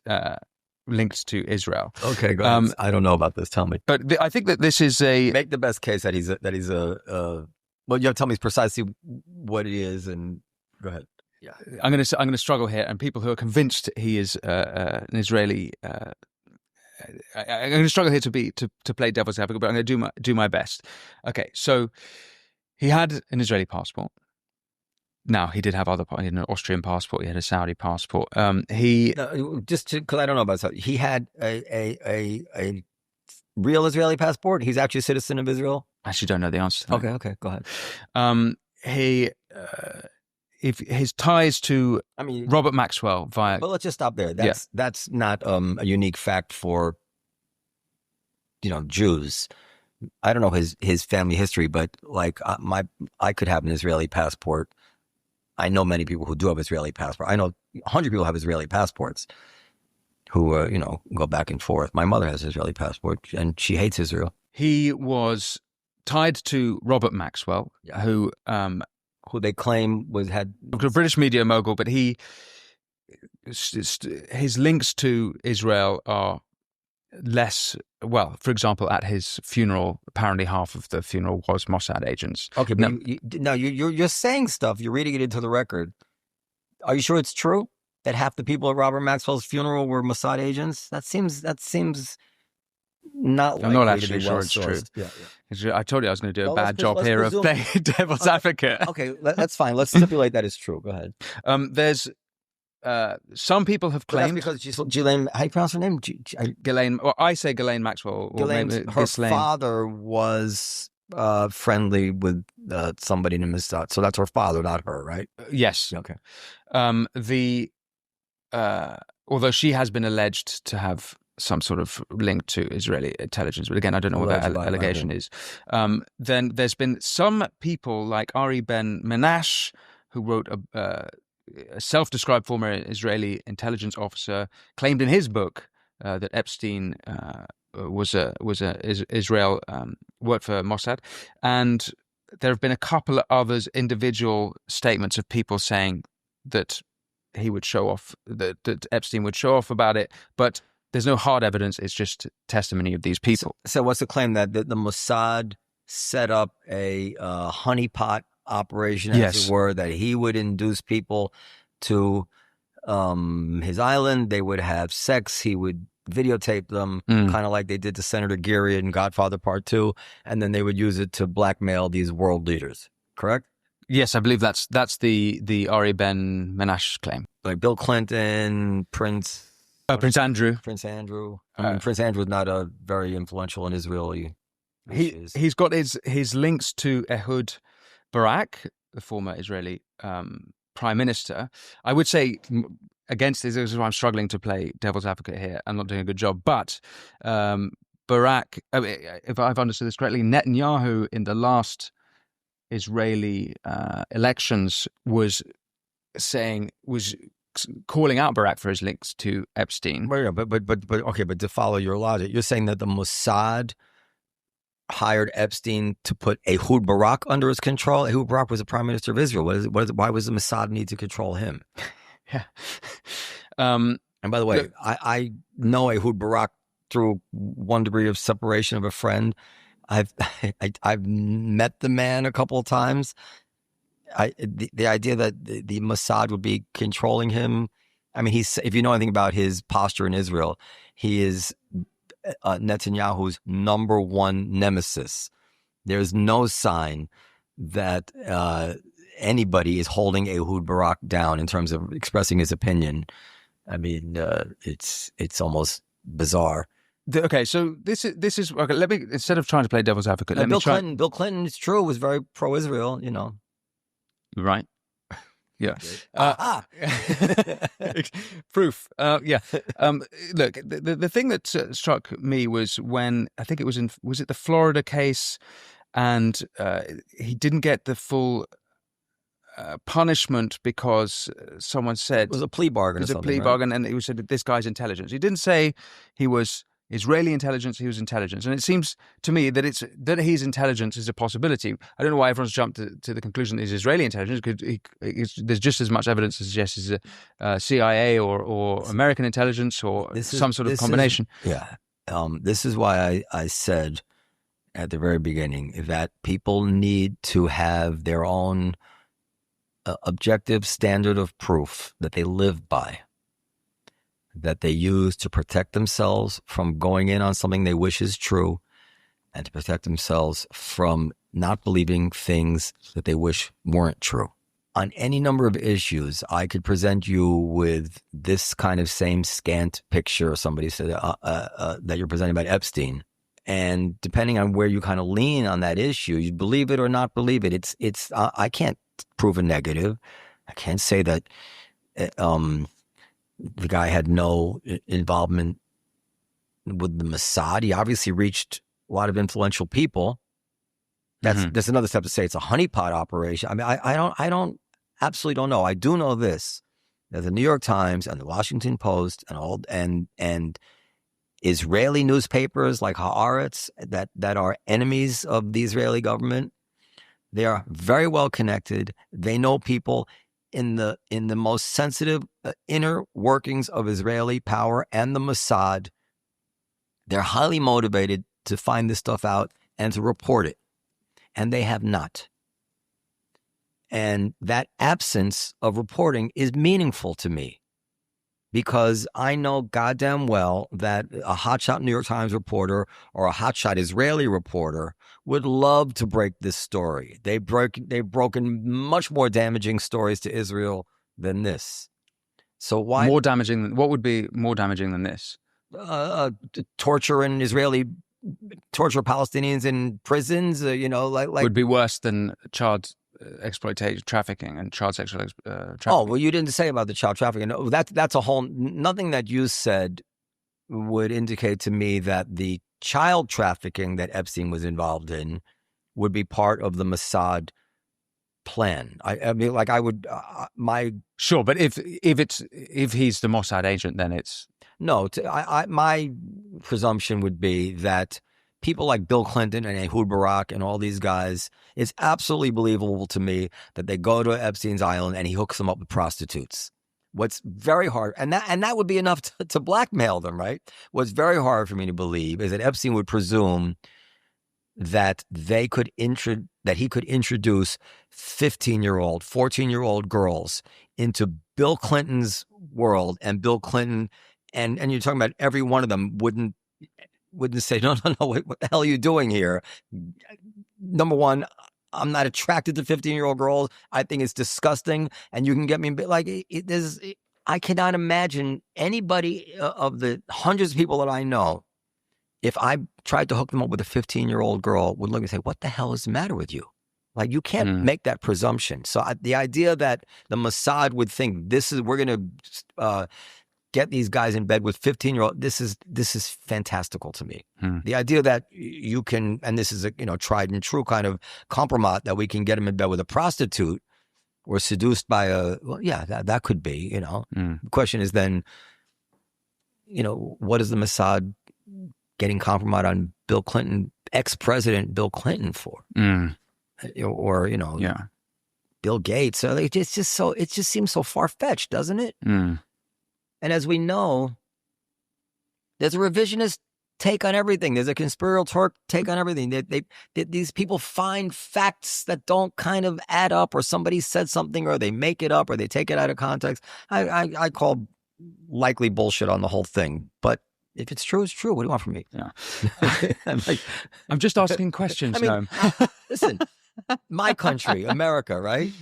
linked to Israel.
Okay, go ahead. I don't know about this. Tell me.
But I think that this is
make the best case that he's a. Well, you have to tell me precisely what it is, and go ahead.
Yeah, I'm going to struggle here, and people who are convinced he is an Israeli. I'm going to struggle here to play devil's advocate, but I'm going to do my best. Okay, so he had an Israeli passport. Now, he did have he had an Austrian passport. He had a Saudi passport.
Just because I don't know about Saudi, he had a real Israeli passport. He's actually a citizen of Israel.
I actually don't know the answer to that.
Okay, go ahead.
If his ties to Robert Maxwell via.
But let's just stop there. That's not a unique fact for Jews. I don't know his family history, but like I could have an Israeli passport. I know many people who do have Israeli passport. I know 100 people have Israeli passports who, go back and forth. My mother has an Israeli passport, and she hates Israel.
He was tied to Robert Maxwell, who
they claim had
a British media mogul, but his links to Israel are less. Well, for example, at his funeral, apparently half of the funeral was Mossad agents.
Okay, but you're saying stuff. You're reading it into the record. Are you sure it's true that half the people at Robert Maxwell's funeral were Mossad agents? That seems not.
I'm not actually sure it's true. Yeah. I told you I was going to do a bad job here of playing devil's advocate.
Okay, that's fine. Let's stipulate that is true. Go ahead.
There's. Some people have claimed
because Ghislaine, how do you pronounce her name?
Ghislaine. Well, I say Ghislaine Maxwell.
Her father was friendly with somebody in the Mossad. So that's her father, not her, right?
Yes.
Okay.
Although she has been alleged to have some sort of link to Israeli intelligence, but again, I don't know what that allegation is. Then there's been some people like Ari Ben Menash, who wrote a self-described former Israeli intelligence officer, claimed in his book that Epstein was Israel, worked for Mossad, and there have been a couple of others, individual statements of people saying that he would show off, that Epstein would show off about it, but there's no hard evidence. It's just testimony of these people.
So what's the claim that the Mossad set up a honeypot operation, as it were, that he would induce people to his island? They would have sex. He would videotape them, kind of like they did to Senator Geary in Godfather Part 2, and then they would use it to blackmail these world leaders. Correct?
Yes, I believe that's the Ari Ben Menash claim.
Like Bill Clinton, Prince
Andrew.
Prince Andrew. I mean, Prince Andrew is not a very influential in Israeli.
He's got his links to Ehud Barak, the former Israeli prime minister. I would say against this is why I'm struggling to play devil's advocate here. I'm not doing a good job, but Barak, if I've understood this correctly, Netanyahu in the last Israeli elections was calling out Barak for his links to Epstein.
Well, yeah, but okay, but to follow your logic, you're saying that the Mossad hired Epstein to put Ehud Barak under his control. Ehud Barak was the prime minister of Israel. Why was the Mossad need to control him?
Yeah.
And by the way, I know Ehud Barak through one degree of separation of a friend. I've met the man a couple of times. The idea that the Mossad would be controlling him. I mean, if you know anything about his posture in Israel, he is Netanyahu's number one nemesis. There's no sign that anybody is holding Ehud Barak down in terms of expressing his opinion. I mean, it's almost bizarre.
Okay, so this is okay. Let me, instead of trying to play devil's advocate,
Bill Clinton, it's true, was very pro-Israel. You know,
right? Yeah. Proof. Yeah. Look, the thing that struck me was when I think it was it the Florida case, and he didn't get the full punishment because someone said
it was a plea bargain.
It was a plea bargain, and he said that this guy's intelligence. He didn't say he was Israeli intelligence, he was intelligence. And it seems to me that his intelligence is a possibility. I don't know why everyone's jumped to the conclusion that he's Israeli intelligence, because there's just as much evidence to suggest he's a CIA or American intelligence or some sort of combination.
This is why I said at the very beginning that people need to have their own objective standard of proof that they live by, that they use to protect themselves from going in on something they wish is true, and to protect themselves from not believing things that they wish weren't true. On any number of issues, I could present you with this kind of same scant picture, somebody said, that you're presenting about Epstein. And depending on where you kind of lean on that issue, you believe it or not believe it. I can't prove a negative. I can't say that the guy had no involvement with the Mossad. He obviously reached a lot of influential people. That's another step to say it's a honeypot operation. I mean, I absolutely don't know. I do know this: that the New York Times and the Washington Post and Israeli newspapers like Haaretz that are enemies of the Israeli government, they are very well connected. They know people in the most sensitive inner workings of Israeli power and the Mossad. They're highly motivated to find this stuff out and to report it. And they have not. And that absence of reporting is meaningful to me, because I know goddamn well that a hotshot New York Times reporter or a hotshot Israeli reporter would love to break this story. They've broken much more damaging stories to Israel than this. So why
more damaging? What would be more damaging than this?
Torture in Israeli torture Palestinians in prisons, like
would be worse than child exploitation, trafficking, and child sexual trafficking.
Oh, well, you didn't say about the child trafficking. No, that's a whole, nothing that you said would indicate to me that the child trafficking that Epstein was involved in would be part of the Mossad plan. I mean, like I would,
Sure, but if he's the Mossad agent, then it's
no. My presumption would be that people like Bill Clinton and Ehud Barak and all these guys, it's absolutely believable to me that they go to Epstein's island and he hooks them up with prostitutes. What's very hard, and that would be enough to blackmail them, right? What's very hard for me to believe is that Epstein would presume that he could introduce 15-year-old, 14-year-old girls into Bill Clinton's world, and Bill Clinton, and you're talking about every one of them wouldn't say, no, what the hell are you doing here? Number one, I'm not attracted to 15-year-old girls. I think it's disgusting, and you can get me like I cannot imagine anybody of the hundreds of people that I know, if I tried to hook them up with a 15-year-old girl, would look and say, "What the hell is the matter with you?" Like, you can't make that presumption. So the idea that the Mossad would think we're going to get these guys in bed with 15-year-old, this is fantastical to me. The idea that you can, and this is a tried and true kind of compromise, that we can get them in bed with a prostitute or seduced by that could be. The question is then, what is the Mossad getting compromised on Bill Clinton, ex-president Bill Clinton for? Or Bill Gates. So it just seems so far-fetched, doesn't it? And as we know, there's a revisionist take on everything. There's a conspiratorial take on everything. These people find facts that don't kind of add up, or somebody said something, or they make it up, or they take it out of context. I call likely bullshit on the whole thing. But if it's true, it's true. What do you want from me?
Yeah. I'm just asking questions.
Listen, my country, America, right?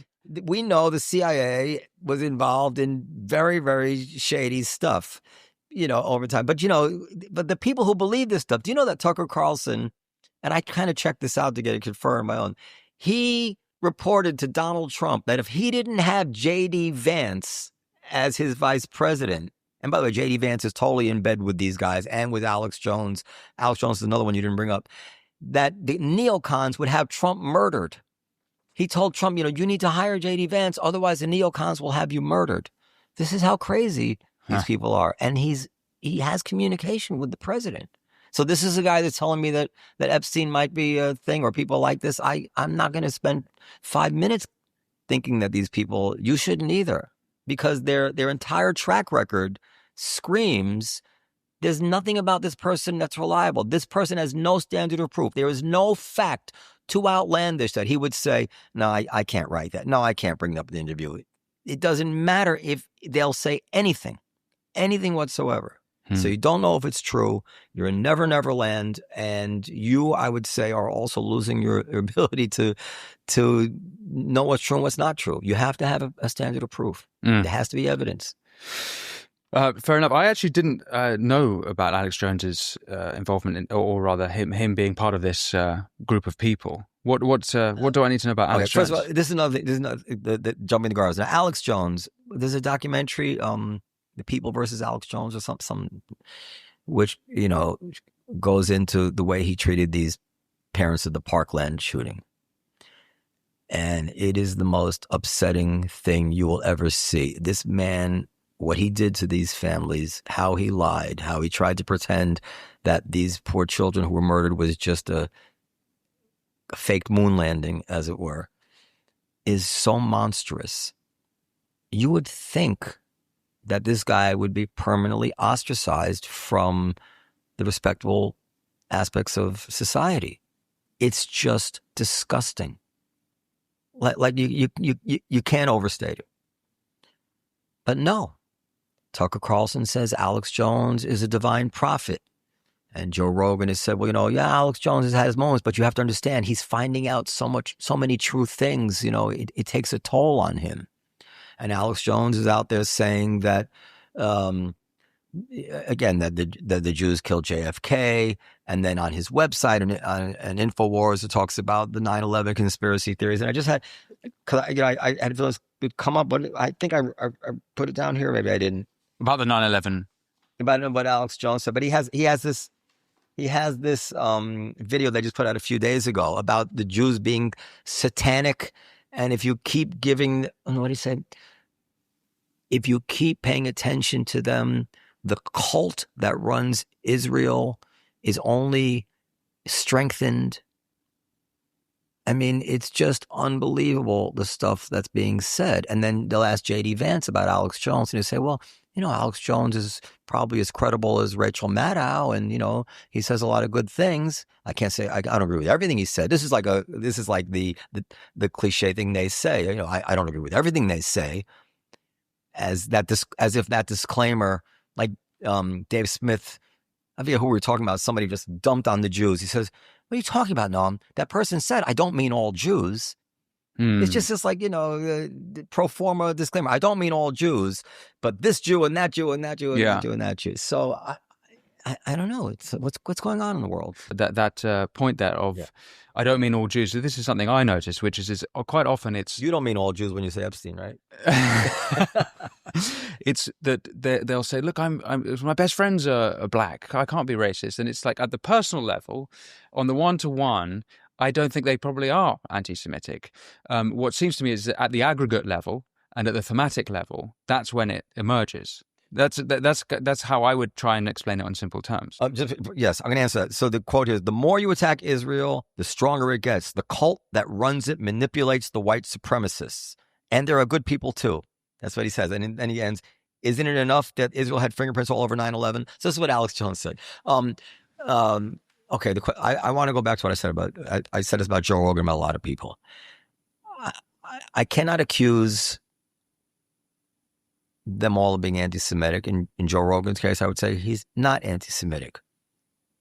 We know the CIA was involved in very, very shady stuff, over time. But, but the people who believe this stuff, do you know that Tucker Carlson, and I kind of checked this out to get it confirmed my own, he reported to Donald Trump that if he didn't have J.D. Vance as his vice president, and by the way, J.D. Vance is totally in bed with these guys and with Alex Jones. Alex Jones is another one you didn't bring up, that the neocons would have Trump murdered. He told Trump, you need to hire J.D. Vance, otherwise the neocons will have you murdered. This is how crazy these people are. And he has communication with the president. So this is a guy that's telling me that Epstein might be a thing, or people like this. I'm not going to spend 5 minutes thinking that these people, you shouldn't either, because their entire track record screams there's nothing about this person that's reliable. This person has no standard of proof. There is no fact too outlandish that he would say, no, I can't write that. No, I can't bring it up in the interview. It doesn't matter if they'll say anything whatsoever. So you don't know if it's true. You're in Never Never Land, and you, I would say, are also losing your ability to know what's true and what's not true. You have to have a standard of proof. There has to be evidence.
Fair enough. I actually didn't know about Alex Jones's involvement, or rather him being part of this group of people. What do I need to know about Alex Jones?
First of all, this is another the jumping the guards. Now, Alex Jones, there's a documentary, The People versus Alex Jones, or some which goes into the way he treated these parents of the Parkland shooting. And it is the most upsetting thing you will ever see. This man, what he did to these families, how he lied, how he tried to pretend that these poor children who were murdered was just a faked moon landing, as it were, is so monstrous. You would think that this guy would be permanently ostracized from the respectable aspects of society. It's just disgusting. Like you can't overstate it. But no, Tucker Carlson says Alex Jones is a divine prophet. And Joe Rogan has said, Alex Jones has had his moments, but you have to understand he's finding out so many true things. It takes a toll on him. And Alex Jones is out there saying that, again, that the Jews killed JFK, And then on his website and on InfoWars, it talks about the 9/11 conspiracy theories. And I just had, because I had those come up, but I think I put it down here. Maybe I didn't.
About the 9/11.
About what Alex Jones said. But he has this video they just put out a few days ago about the Jews being satanic. And if you keep giving, what he said, if you keep paying attention to them, the cult that runs Israel is only strengthened. I mean, it's just unbelievable, the stuff that's being said. And then they'll ask J.D. Vance about Alex Jones, and he'll say, well, Alex Jones is probably as credible as Rachel Maddow, and, he says a lot of good things. I can't say I don't agree with everything he said. This is like the cliche thing they say. I don't agree with everything they say, as if that disclaimer, like Dave Smith, I forget who we were talking about, somebody just dumped on the Jews. He says, what are you talking about, Noam? That person said, I don't mean all Jews. It's just this pro forma disclaimer. I don't mean all Jews, but this Jew and that Jew and that Jew and that Jew and that Jew. So I don't know. It's what's going on in the world.
That point there of, I don't mean all Jews. So this is something I noticed, which is quite often it's...
You don't mean all Jews when you say Epstein, right?
It's that they'll say, look, my best friends are black. I can't be racist. And it's like at the personal level, on the one-to-one, I don't think they probably are anti-Semitic. What seems to me is that at the aggregate level and at the thematic level, that's when it emerges. That's how I would try and explain it in simple terms.
Yes, I'm going to answer that. So the quote is, the more you attack Israel, the stronger it gets. The cult that runs it manipulates the white supremacists. And there are good people too. That's what he says. And then he ends, isn't it enough that Israel had fingerprints all over 9/11? So this is what Alex Jones said. Okay, I want to go back to what I said about, I said this about Joe Rogan, about a lot of people. I cannot accuse them all of being anti-Semitic. In Joe Rogan's case, I would say he's not anti-Semitic.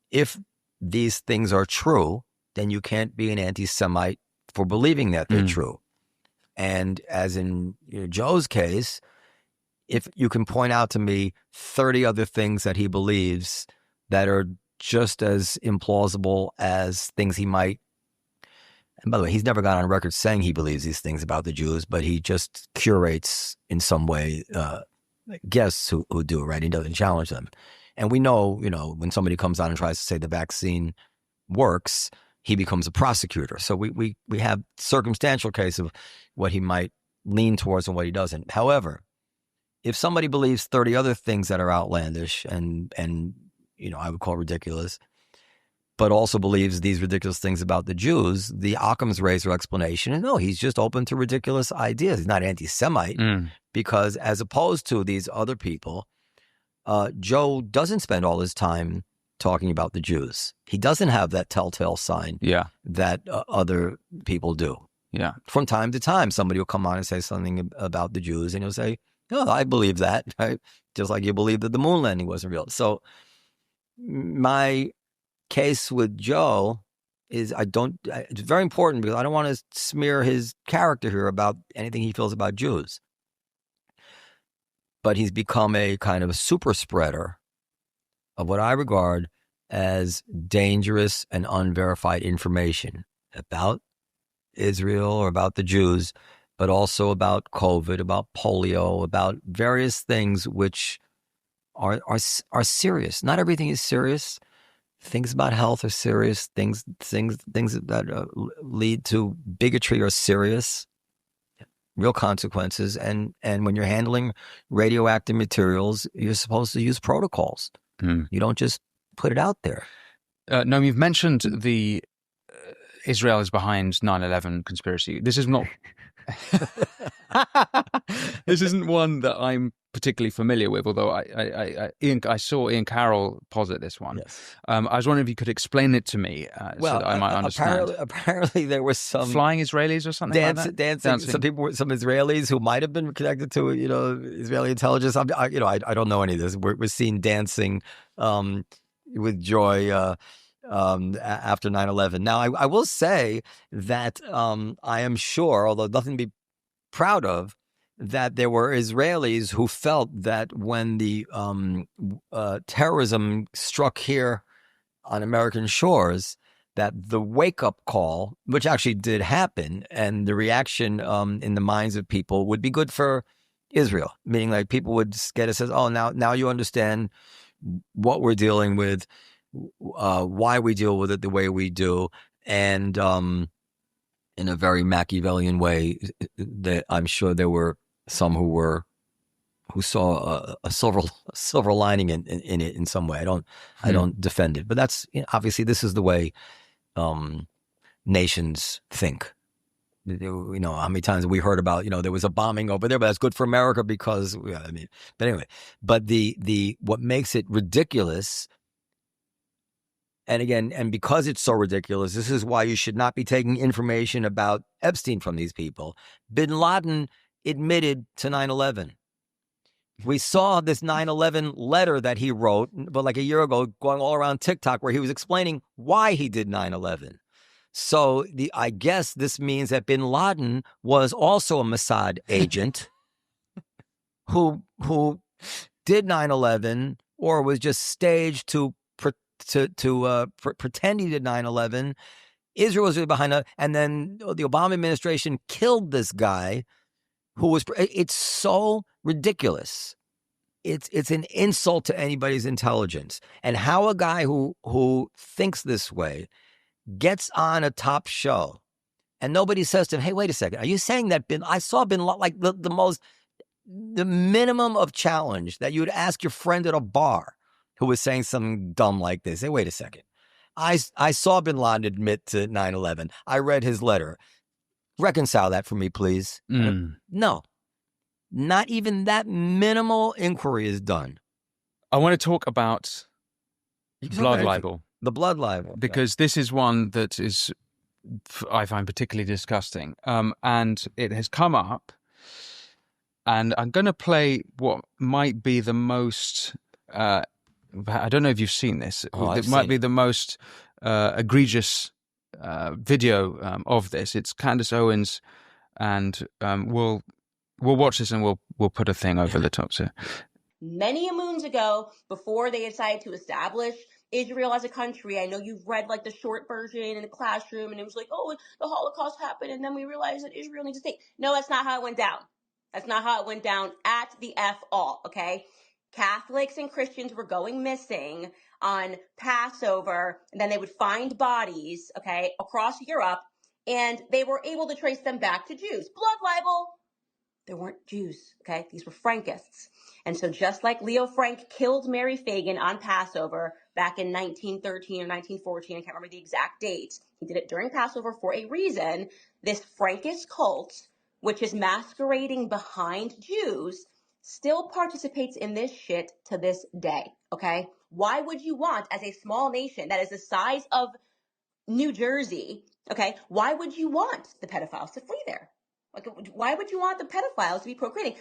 If these things are true, then you can't be an anti-Semite for believing that they're true. And as in Joe's case, if you can point out to me 30 other things that he believes that are just as implausible as things he might. And by the way, he's never gone on record saying he believes these things about the Jews, but he just curates in some way guests who do, right? He doesn't challenge them. And we know, when somebody comes on and tries to say the vaccine works, he becomes a prosecutor. So we have circumstantial case of what he might lean towards and what he doesn't. However, if somebody believes 30 other things that are outlandish and I would call ridiculous, but also believes these ridiculous things about the Jews, the Occam's razor explanation is no, he's just open to ridiculous ideas. He's not anti-Semite because as opposed to these other people, Joe doesn't spend all his time talking about the Jews. He doesn't have that telltale sign that other people do. Yeah. From time to time, somebody will come on and say something about the Jews and he'll say, oh, I believe that, right? Just like you believe that the moon landing wasn't real. So my case with Joe is it's very important because I don't want to smear his character here about anything he feels about Jews. But he's become a kind of a super spreader of what I regard as dangerous and unverified information about Israel or about the Jews, but also about COVID, about polio, about various things which are serious. Not everything is serious. Things about health are serious. Things that lead to bigotry are serious. Real consequences. And when you're handling radioactive materials, you're supposed to use protocols. You don't just put it out there.
Noam, you've mentioned the Israel is behind 9/11 conspiracy. This is not. This isn't one that I'm particularly familiar with, although I saw Ian Carrroll posit this one. Yes. I was wondering if you could explain it to me so that I might understand.
Apparently there was some
flying Israelis or something like that?
Dancing. Some Israelis who might have been connected to Israeli intelligence. I don't know any of this. We're seen dancing with joy after 9/11. Now, I will say that I am sure, although nothing to be proud of, that there were Israelis who felt that when the terrorism struck here on American shores, that the wake-up call, which actually did happen, and the reaction in the minds of people would be good for Israel, meaning like people would get a sense, oh, now you understand what we're dealing with, why we deal with it the way we do, and in a very Machiavellian way, that I'm sure there were some who saw a silver lining in it in some way. I don't defend it, but that's, obviously this is the way nations think. How many times we heard about, there was a bombing over there, but that's good for America because, but anyway, but what makes it ridiculous, and again, and because it's so ridiculous, this is why you should not be taking information about Epstein from these people. Bin Laden admitted to 9/11. We saw this 9/11 letter that he wrote, but like a year ago, going all around TikTok, where he was explaining why he did 9/11. So I guess this means that Bin Laden was also a Mossad agent who did 9/11, or was just staged to pretend he did 9/11. Israel was behind it, and then the Obama administration killed this guy who was. It's so ridiculous. It's an insult to anybody's intelligence, and how a guy who thinks this way gets on a top show, and nobody says to him, "Hey, wait a second, are you saying that I saw Bin Laden," like the minimum of challenge that you would ask your friend at a bar who was saying something dumb like this? Hey, wait a second, I saw Bin Laden admit to 9/11. I read his letter. Reconcile that for me, please. No, not even that minimal inquiry is done.
I want to talk about blood libel.
The blood libel.
Because this is one that I find particularly disgusting. And it has come up, and I'm going to play what might be the most, I don't know if you've seen this. It might be the most egregious video of this. It's Candace Owens, and we'll watch this, and we'll put a thing over the top. So,
many moons ago, before they decided to establish Israel as a country, I know you've read like the short version in the classroom, and it was like, oh, the Holocaust happened, and then we realized that Israel needs a state. No, that's not how it went down. That's not how it went down at the F all, okay? Catholics and Christians were going missing on Passover, and then they would find bodies, okay, across Europe, and they were able to trace them back to Jews. Blood libel. They weren't Jews, okay? These were Frankists. And so just like Leo Frank killed Mary Fagin on Passover back in 1913 or 1914, I can't remember the exact dates, he did it during Passover for a reason. This Frankist cult, which is masquerading behind Jews, still participates in this shit to this day, okay? Why would you want, as a small nation that is the size of New Jersey, okay, why would you want the pedophiles to flee there? Like, why would you want the pedophiles to be procreating?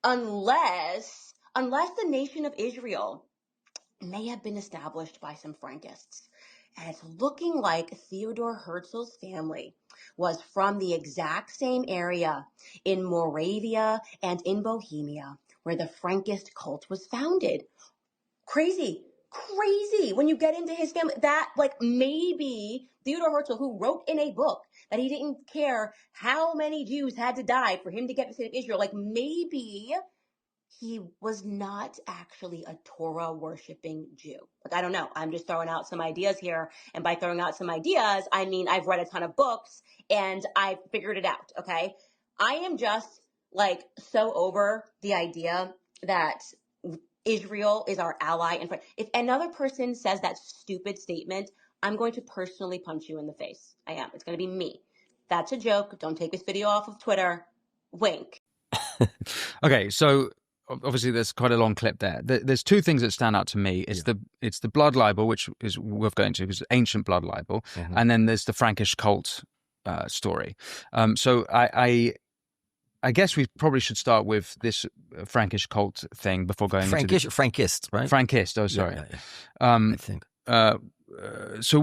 Unless the nation of Israel may have been established by some Frankists. And it's looking like Theodore Herzl's family was from the exact same area in Moravia and in Bohemia where the Frankist cult was founded. Crazy when you get into his family, that like maybe Theodore Herzl, who wrote in a book that he didn't care how many Jews had to die for him to get the state of Israel, like maybe he was not actually a Torah worshiping Jew. Like, I don't know. I'm just throwing out some ideas here. And by throwing out some ideas, I mean, I've read a ton of books and I've figured it out. Okay. I am just like so over the idea that Israel is our ally. And if another person says that stupid statement, I'm going to personally punch you in the face. I am. It's going to be me. That's a joke. Don't take this video off of Twitter. Wink.
Okay, so obviously there's quite a long clip there. There's two things that stand out to me. It's the blood libel, which is worth going to, because ancient blood libel, and then there's the Frankish cult story. So I guess we probably should start with this Frankish cult thing before going into
Frankist, right?
Frankist. Oh, sorry.
I think.
So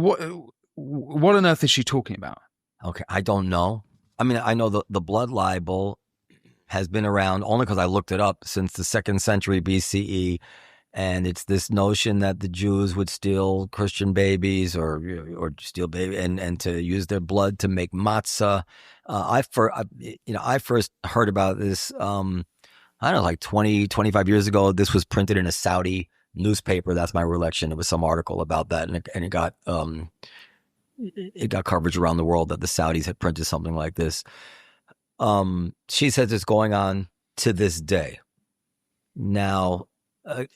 what on earth is she talking about?
Okay, I don't know. I mean, I know the blood libel has been around only because I looked it up since the 2nd century BCE, And it's this notion that the Jews would steal Christian babies or steal baby and to use their blood to make matzah. I first heard about this, I don't know, like 20, 25 years ago. This was printed in a Saudi newspaper. That's my recollection. It was some article about that. And it got coverage around the world that the Saudis had printed something like this. She says it's going on to this day. Now,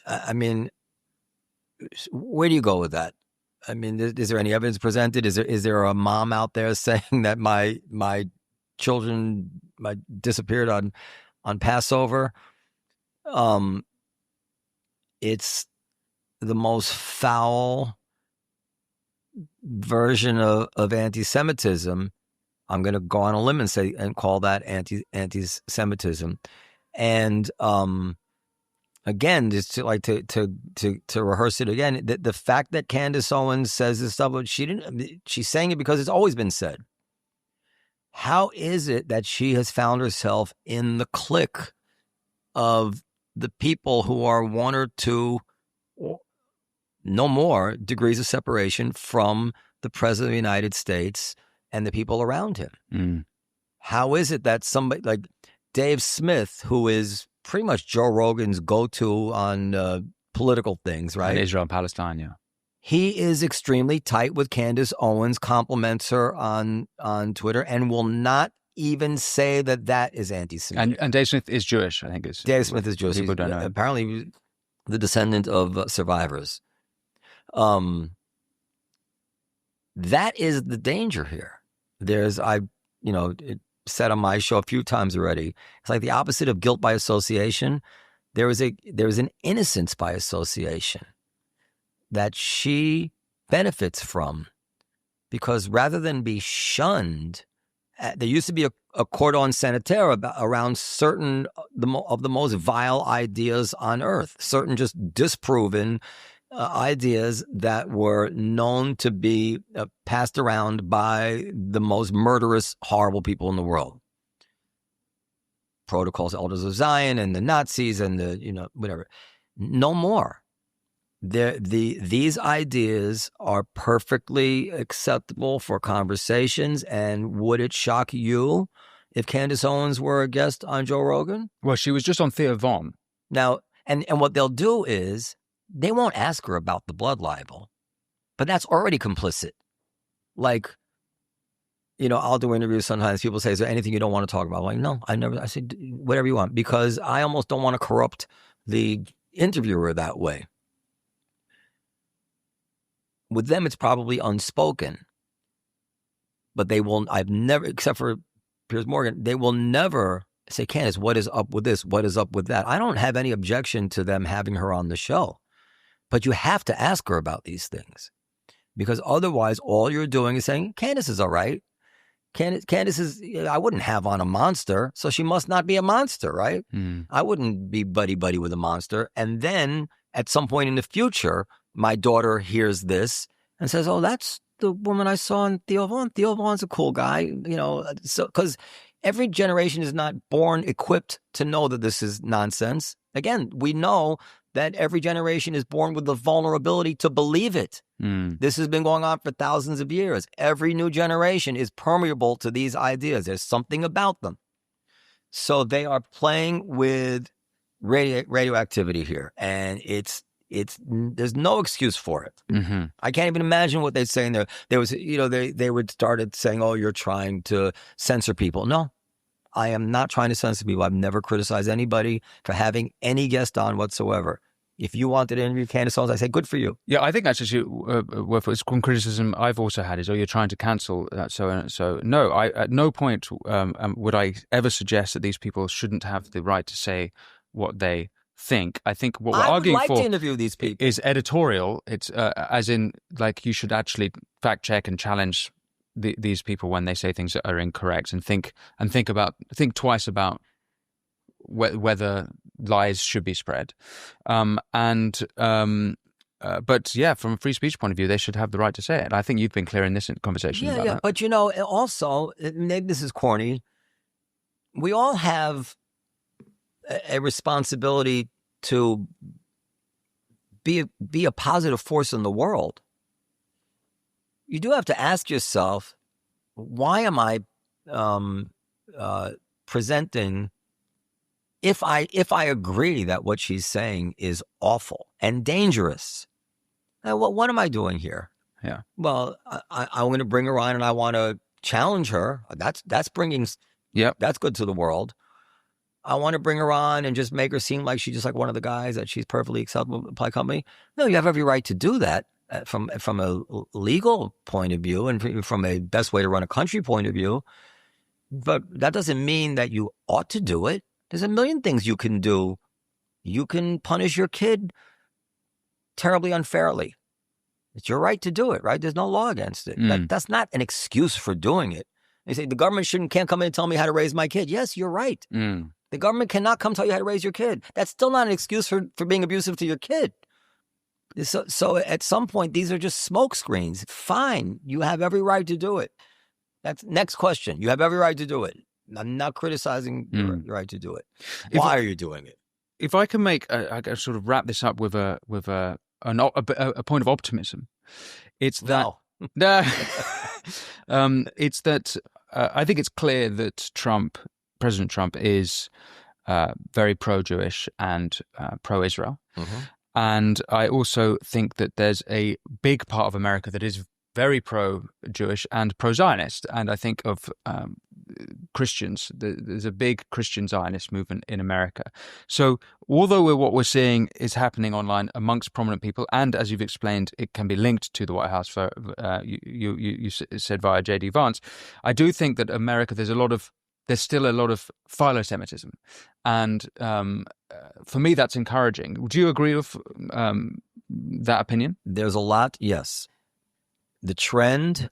I mean, where do you go with that? I mean, is there any evidence presented? Is there a mom out there saying that my children disappeared on Passover? It's the most foul version of anti-Semitism. I'm going to go on a limb and call that anti-Semitism. And again, just to rehearse it again, the fact that Candace Owens says this stuff, she's saying it because it's always been said. How is it that she has found herself in the clique of the people who are one or two, no more, degrees of separation from the President of the United States and the people around him?
Mm.
How is it that somebody like Dave Smith, who is pretty much Joe Rogan's go-to on political things, right?
And Israel and Palestine, yeah.
He is extremely tight with Candace Owens, compliments her on Twitter, and will not even say that is anti-Semitic.
And Dave Smith is Jewish, I think.
Dave Smith is Jewish.
People don't know.
Apparently the descendant of survivors. That is the danger here. It said on my show a few times already. It's like the opposite of guilt by association. There is an innocence by association that she benefits from, because rather than be shunned, there used to be a cordon sanitaire around certain of the most vile ideas on earth, certain just disproven ideas that were known to be passed around by the most murderous, horrible people in the world. Protocols, Elders of Zion, and the Nazis, and whatever. No more. These ideas are perfectly acceptable for conversations. And would it shock you if Candace Owens were a guest on Joe Rogan?
Well, she was just on Theo Von.
Now, and what they'll do is they won't ask her about the blood libel, but that's already complicit. Like, I'll do interviews sometimes. People say, is there anything you don't want to talk about? I'm like, no, I said, whatever you want, because I almost don't want to corrupt the interviewer that way. With them, it's probably unspoken, but I've never, except for Piers Morgan, they will never say, Candace, what is up with this? What is up with that? I don't have any objection to them having her on the show, but you have to ask her about these things, because otherwise all you're doing is saying, Candace is all right. Candace is, I wouldn't have on a monster, so she must not be a monster, right?
Mm.
I wouldn't be buddy-buddy with a monster. And then at some point in the future, my daughter hears this and says, oh, that's the woman I saw in Theo Von. Theo Von's a cool guy, so because every generation is not born equipped to know that this is nonsense. Again, we know that every generation is born with the vulnerability to believe it.
Mm.
This has been going on for thousands of years. Every new generation is permeable to these ideas. There's something about them. So they are playing with radioactivity here, and there's no excuse for it.
Mm-hmm.
I can't even imagine what they'd say in there. There was, they would started saying, oh, you're trying to censor people. No, I am not trying to censor people. I've never criticized anybody for having any guest on whatsoever. If you wanted to interview Candace Owens, I say, good for you.
Yeah, I think that's actually it's one criticism I've also had is, you're trying to cancel that. So no, at no point would I ever suggest that these people shouldn't have the right to say what they think. I think what we're arguing
for, I would like
for
to interview these people,
is editorial. It's as in, like, you should actually fact check and challenge these people when they say things that are incorrect, and think twice about whether lies should be spread. But yeah, from a free speech point of view, they should have the right to say it. I think you've been clear in this conversation about that.
But also, maybe this is corny, we all have a responsibility to be a positive force in the world, you do have to ask yourself, why am I presenting? If I agree that what she's saying is awful and dangerous, what am I doing here?
Yeah.
Well, I'm going to bring her on and I want to challenge her. That's bringing.
Yep.
That's good to the world. I want to bring her on and just make her seem like she's just like one of the guys, that she's perfectly acceptable to my company. No, you have every right to do that from a legal point of view and from a best way to run a country point of view. But that doesn't mean that you ought to do it. There's a million things you can do. You can punish your kid terribly unfairly. It's your right to do it, right? There's no law against it. That's not an excuse for doing it. They say the government can't come in and tell me how to raise my kid. Yes, you're right. The government cannot come tell you how to raise your kid. That's still not an excuse for being abusive to your kid. So at some point, these are just smoke screens. Fine. You have every right to do it. That's next question. You have every right to do it. I'm not criticizing your right to do it. Why are you doing it?
If I can make I sort of wrap this up with a point of optimism, it's that it's that I think it's clear that President Trump is very pro-Jewish and pro-Israel. And I also think that there's a big part of America that is very pro-Jewish and pro-Zionist. And I think of Christians. There's a big Christian Zionist movement in America. So although what we're seeing is happening online amongst prominent people, and as you've explained, it can be linked to the White House, for you said via J.D. Vance, I do think that America, there's still a lot of philo-Semitism. And for me, that's encouraging. Would you agree with that opinion?
There's a lot, yes. The trend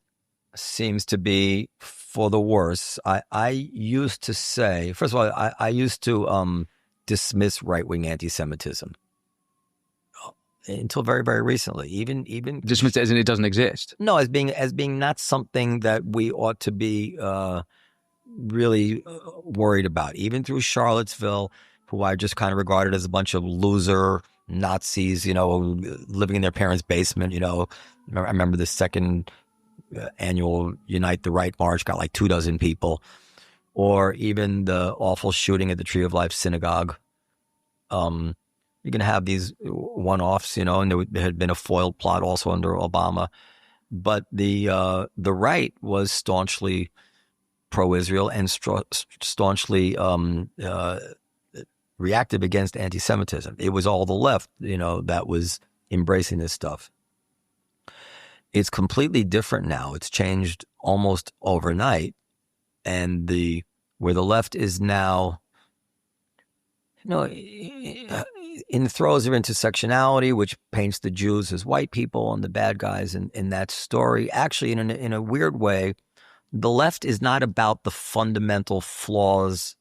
seems to be for the worse. I used to say, first of all, I used to dismiss right-wing anti-Semitism until very, very recently. Even
dismiss it as in it doesn't exist.
No, as being not something that we ought to be really worried about. Even through Charlottesville, who I just kind of regarded as a bunch of loser Nazis, living in their parents' basement. I remember the second annual Unite the Right March got like 24 people, or even the awful shooting at the Tree of Life Synagogue. You're going to have these one-offs, and there had been a foiled plot also under Obama. But the right was staunchly pro-Israel and staunchly reactive against anti-Semitism. It was all the left, that was embracing this stuff. It's completely different now. It's changed almost overnight. And where the left is now, throws their intersectionality, which paints the Jews as white people and the bad guys in that story. Actually, in a weird way, the left is not about the fundamental flaws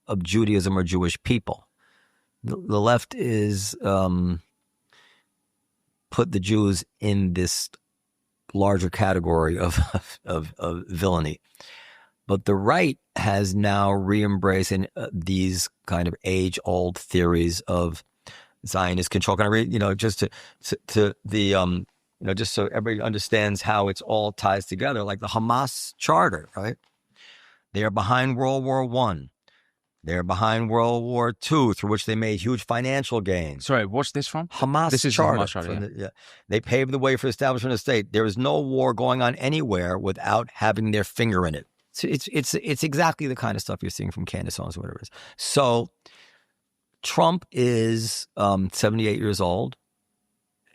of Judaism or Jewish people. The left is put the Jews in this larger category of villainy. But the right has now re-embraced these kind of age-old theories of Zionist control. Can I read, just to the just so everybody understands how it's all ties together, like the Hamas charter, right? They are behind World War I. They're behind World War II, through which they made huge financial gains.
Sorry, what's this from?
Hamas
this is
charter.
Hamas charter, yeah.
They paved the way for establishment of state. There is no war going on anywhere without having their finger in it. So it's exactly the kind of stuff you're seeing from Candace Owens or whatever it is. So Trump is 78 years old,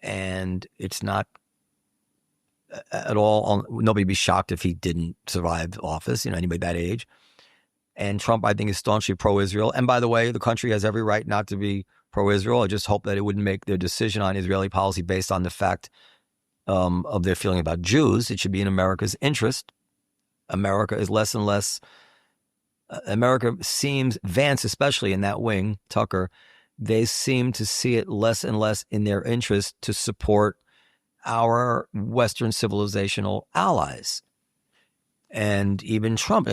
and it's not at all. Nobody would be shocked if he didn't survive office. Anybody that age. And Trump, I think, is staunchly pro-Israel. And by the way, the country has every right not to be pro-Israel. I just hope that it wouldn't make their decision on Israeli policy based on the fact of their feeling about Jews. It should be in America's interest. America is less and less. America seems, Vance especially in that wing, Tucker, they seem to see it less and less in their interest to support our Western civilizational allies. And even Trump,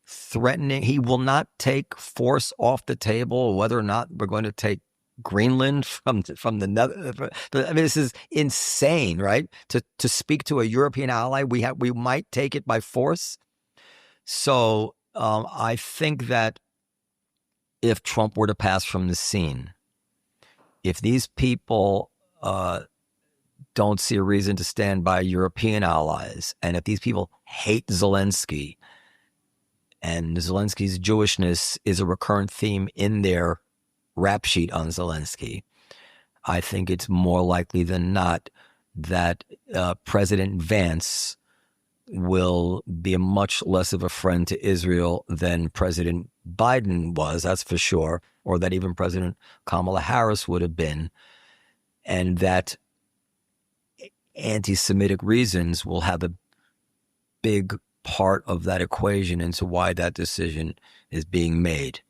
threatening, he will not take force off the table, whether or not we're going to take Greenland, from the Nether. I mean, this is insane, right? To speak to a European ally, we might take it by force. So I think that if Trump were to pass from the scene, if these people don't see a reason to stand by European allies, and if these people hate Zelensky, and Zelensky's Jewishness is a recurrent theme in their rap sheet on Zelensky, I think it's more likely than not that President Vance will be a much less of a friend to Israel than President Biden was, that's for sure, or that even President Kamala Harris would have been, and that anti-Semitic reasons will have a big part of that equation into why that decision is being made.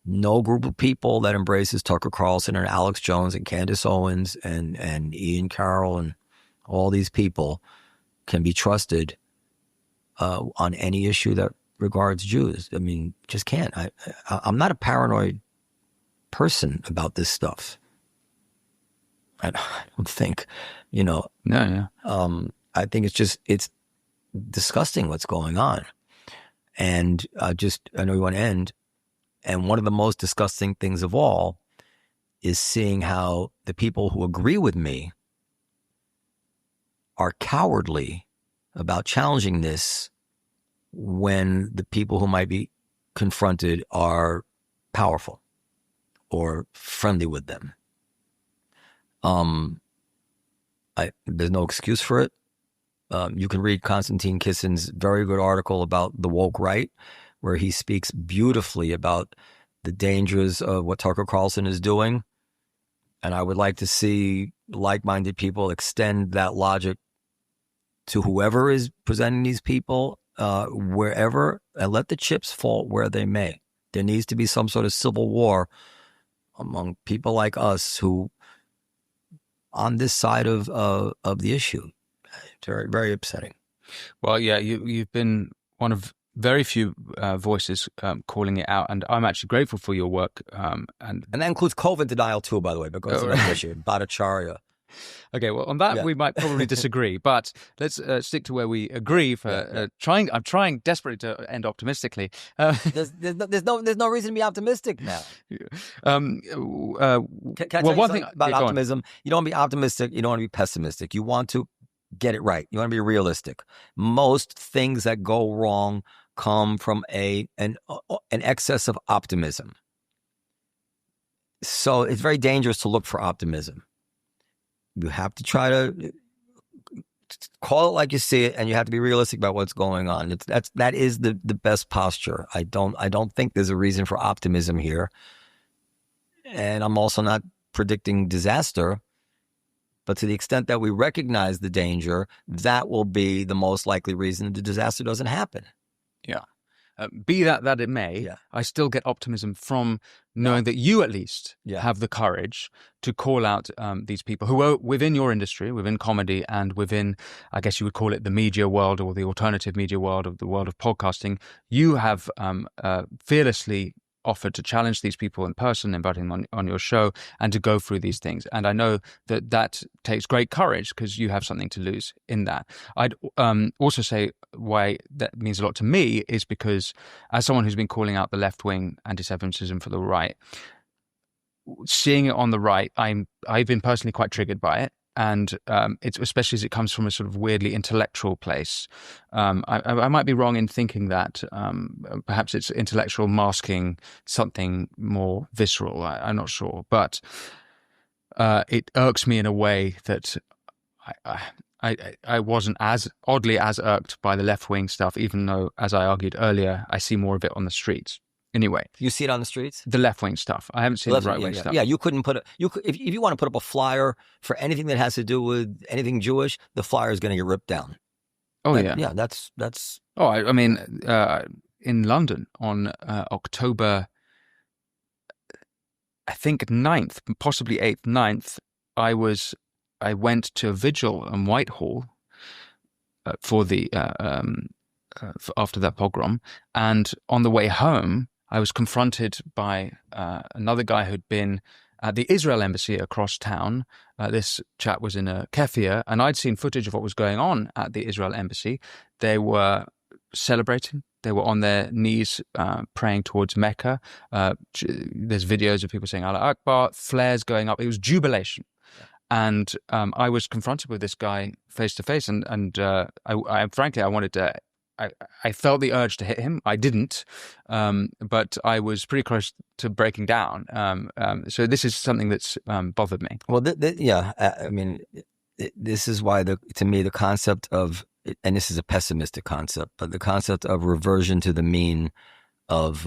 No group of people that embraces Tucker Carlson and Alex Jones and Candace Owens and Ian Carrroll and all these people can be trusted on any issue that regards Jews. I mean, just can't. I'm not a paranoid person about this stuff. I don't think,
No, yeah.
I think it's disgusting what's going on. And I know we want to end. And one of the most disgusting things of all is seeing how the people who agree with me are cowardly about challenging this when the people who might be confronted are powerful or friendly with them. There's no excuse for it. You can read Konstantin Kissin's very good article about the woke right, where he speaks beautifully about the dangers of what Tucker Carlson is doing. And I would like to see like-minded people extend that logic to whoever is presenting these people, wherever, and let the chips fall where they may. There needs to be some sort of civil war among people like us who, on this side of the issue. It's very, very upsetting.
Well, yeah, you've been one of very few voices calling it out, and I'm actually grateful for your work. And
that includes COVID denial too, by the way, because of that issue, Bhattacharya.
Okay, well, on that we might probably disagree, but let's stick to where we agree. I'm trying desperately to end optimistically.
There's no reason to be optimistic now. Can I tell you
one thing
about optimism? You don't want to be optimistic. You don't want to be pessimistic. You want to get it right. You want to be realistic. Most things that go wrong come from an excess of optimism. So it's very dangerous to look for optimism. You have to try to call it like you see it, and you have to be realistic about what's going on. That is the best posture. I don't think there's a reason for optimism here, and I'm also not predicting disaster. But to the extent that we recognize the danger, that will be the most likely reason the disaster doesn't happen.
Yeah. Be that it may, I still get optimism from knowing that you at least have the courage to call out these people who are within your industry, within comedy, and within, I guess you would call it the media world or the alternative media world, of the world of podcasting. You have fearlessly offered to challenge these people in person, inviting them on your show, and to go through these things. And I know that takes great courage because you have something to lose in that. I'd also say why that means a lot to me is because, as someone who's been calling out the left-wing anti-Semitism for the right, seeing it on the right, I've been personally quite triggered by it. And it's especially as it comes from a sort of weirdly intellectual place. I might be wrong in thinking that perhaps it's intellectual masking something more visceral. I'm not sure, but it irks me in a way that I wasn't as oddly as irked by the left wing stuff, even though, as I argued earlier, I see more of it on the streets. Anyway,
you see it on the streets?
The left-wing stuff. I haven't seen the right-wing stuff.
Yeah, you couldn't if you want to put up a flyer for anything that has to do with anything Jewish, the flyer is going to get ripped down.
Oh, yeah.
Yeah, that's...
Oh, I mean, in London on October, I think 9th, possibly 8th, 9th, I went to a vigil in Whitehall for the... after that pogrom, and on the way home, I was confronted by another guy who'd been at the Israel embassy across town. This chap was in a kefir, and I'd seen footage of what was going on at the Israel embassy. They were celebrating. They were on their knees praying towards Mecca. There's videos of people saying Allah Akbar, flares going up. It was jubilation. And I was confronted with this guy face to face, and frankly, I wanted to. I felt the urge to hit him. I didn't, but I was pretty close to breaking down. So this is something that's bothered me.
Well, I mean, this is why to me the concept of, and this is a pessimistic concept, but the concept of reversion to the mean of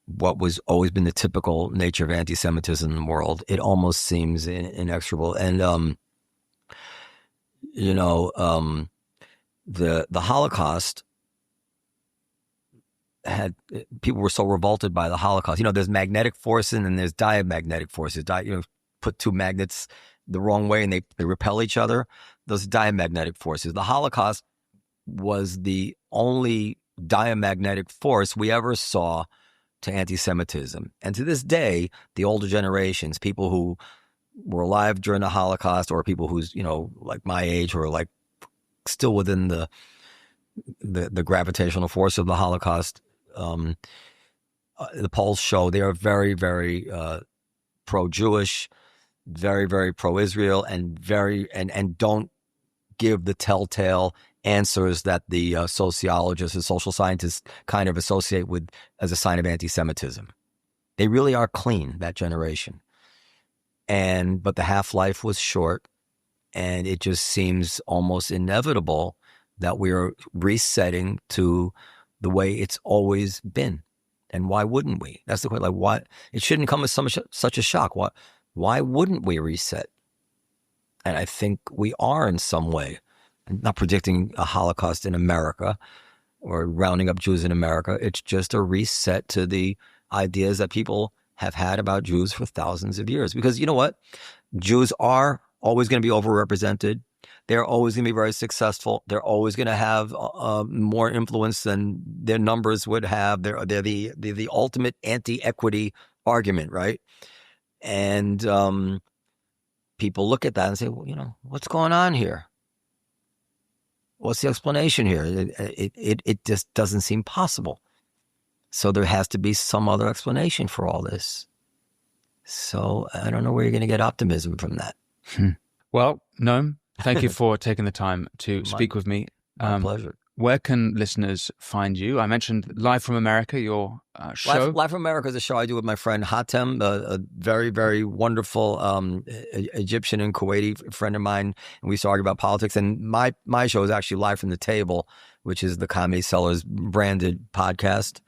what was always been the typical nature of anti-Semitism in the world, it almost seems inexorable. And the Holocaust people were so revolted by the Holocaust. There's magnetic force and there's diamagnetic forces. Put two magnets the wrong way and they repel each other. Those diamagnetic forces. The Holocaust was the only diamagnetic force we ever saw to anti-Semitism. And to this day, the older generations, people who were alive during the Holocaust, or people who's, like my age, or like still within the gravitational force of the Holocaust, the polls show they are very, very pro-Jewish, very, very pro-Israel, and don't give the telltale answers that the sociologists and social scientists kind of associate with as a sign of anti-Semitism. They really are clean, that generation. But the half-life was short, and it just seems almost inevitable that we're resetting to the way it's always been. And why wouldn't we? That's the question. Like, why? It shouldn't come as such a shock. Why wouldn't we reset? And I think we are in some way. I'm not predicting a Holocaust in America or rounding up Jews in America. It's just a reset to the ideas that people have had about Jews for thousands of years. Because you know what? Jews are always going to be overrepresented. They're always going to be very successful. They're always going to have more influence than their numbers would have. They're the ultimate anti-equity argument, right? And people look at that and say, well, what's going on here? What's the explanation here? It just doesn't seem possible. So there has to be some other explanation for all this. So I don't know where you're going to get optimism from that.
Well, Noam, thank you for taking the time to speak with me.
My pleasure.
Where can listeners find you? I mentioned Live from America, your show.
Live from America is a show I do with my friend Hatem, a very, very wonderful Egyptian and Kuwaiti friend of mine. And we used to argue about politics. And my show is actually Live from the Table, which is the Comedy Cellar's branded podcast.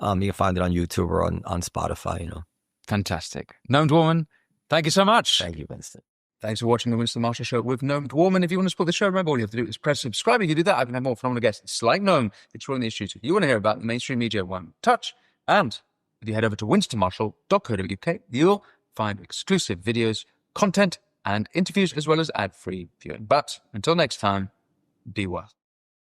You can find it on YouTube or on Spotify,
Fantastic. Noam Dworman, thank you so much.
Thank you, Winston.
Thanks for watching the Winston Marshall Show with Noam Dworman. If you want to support the show, remember all you have to do is press subscribe. If you do that, I can have more phenomenal guests like Noam exploring the issues you want to hear about the mainstream media one touch. And if you head over to winstonmarshall.co.uk, you'll find exclusive videos, content, and interviews, as well as ad-free viewing. But until next time, be well.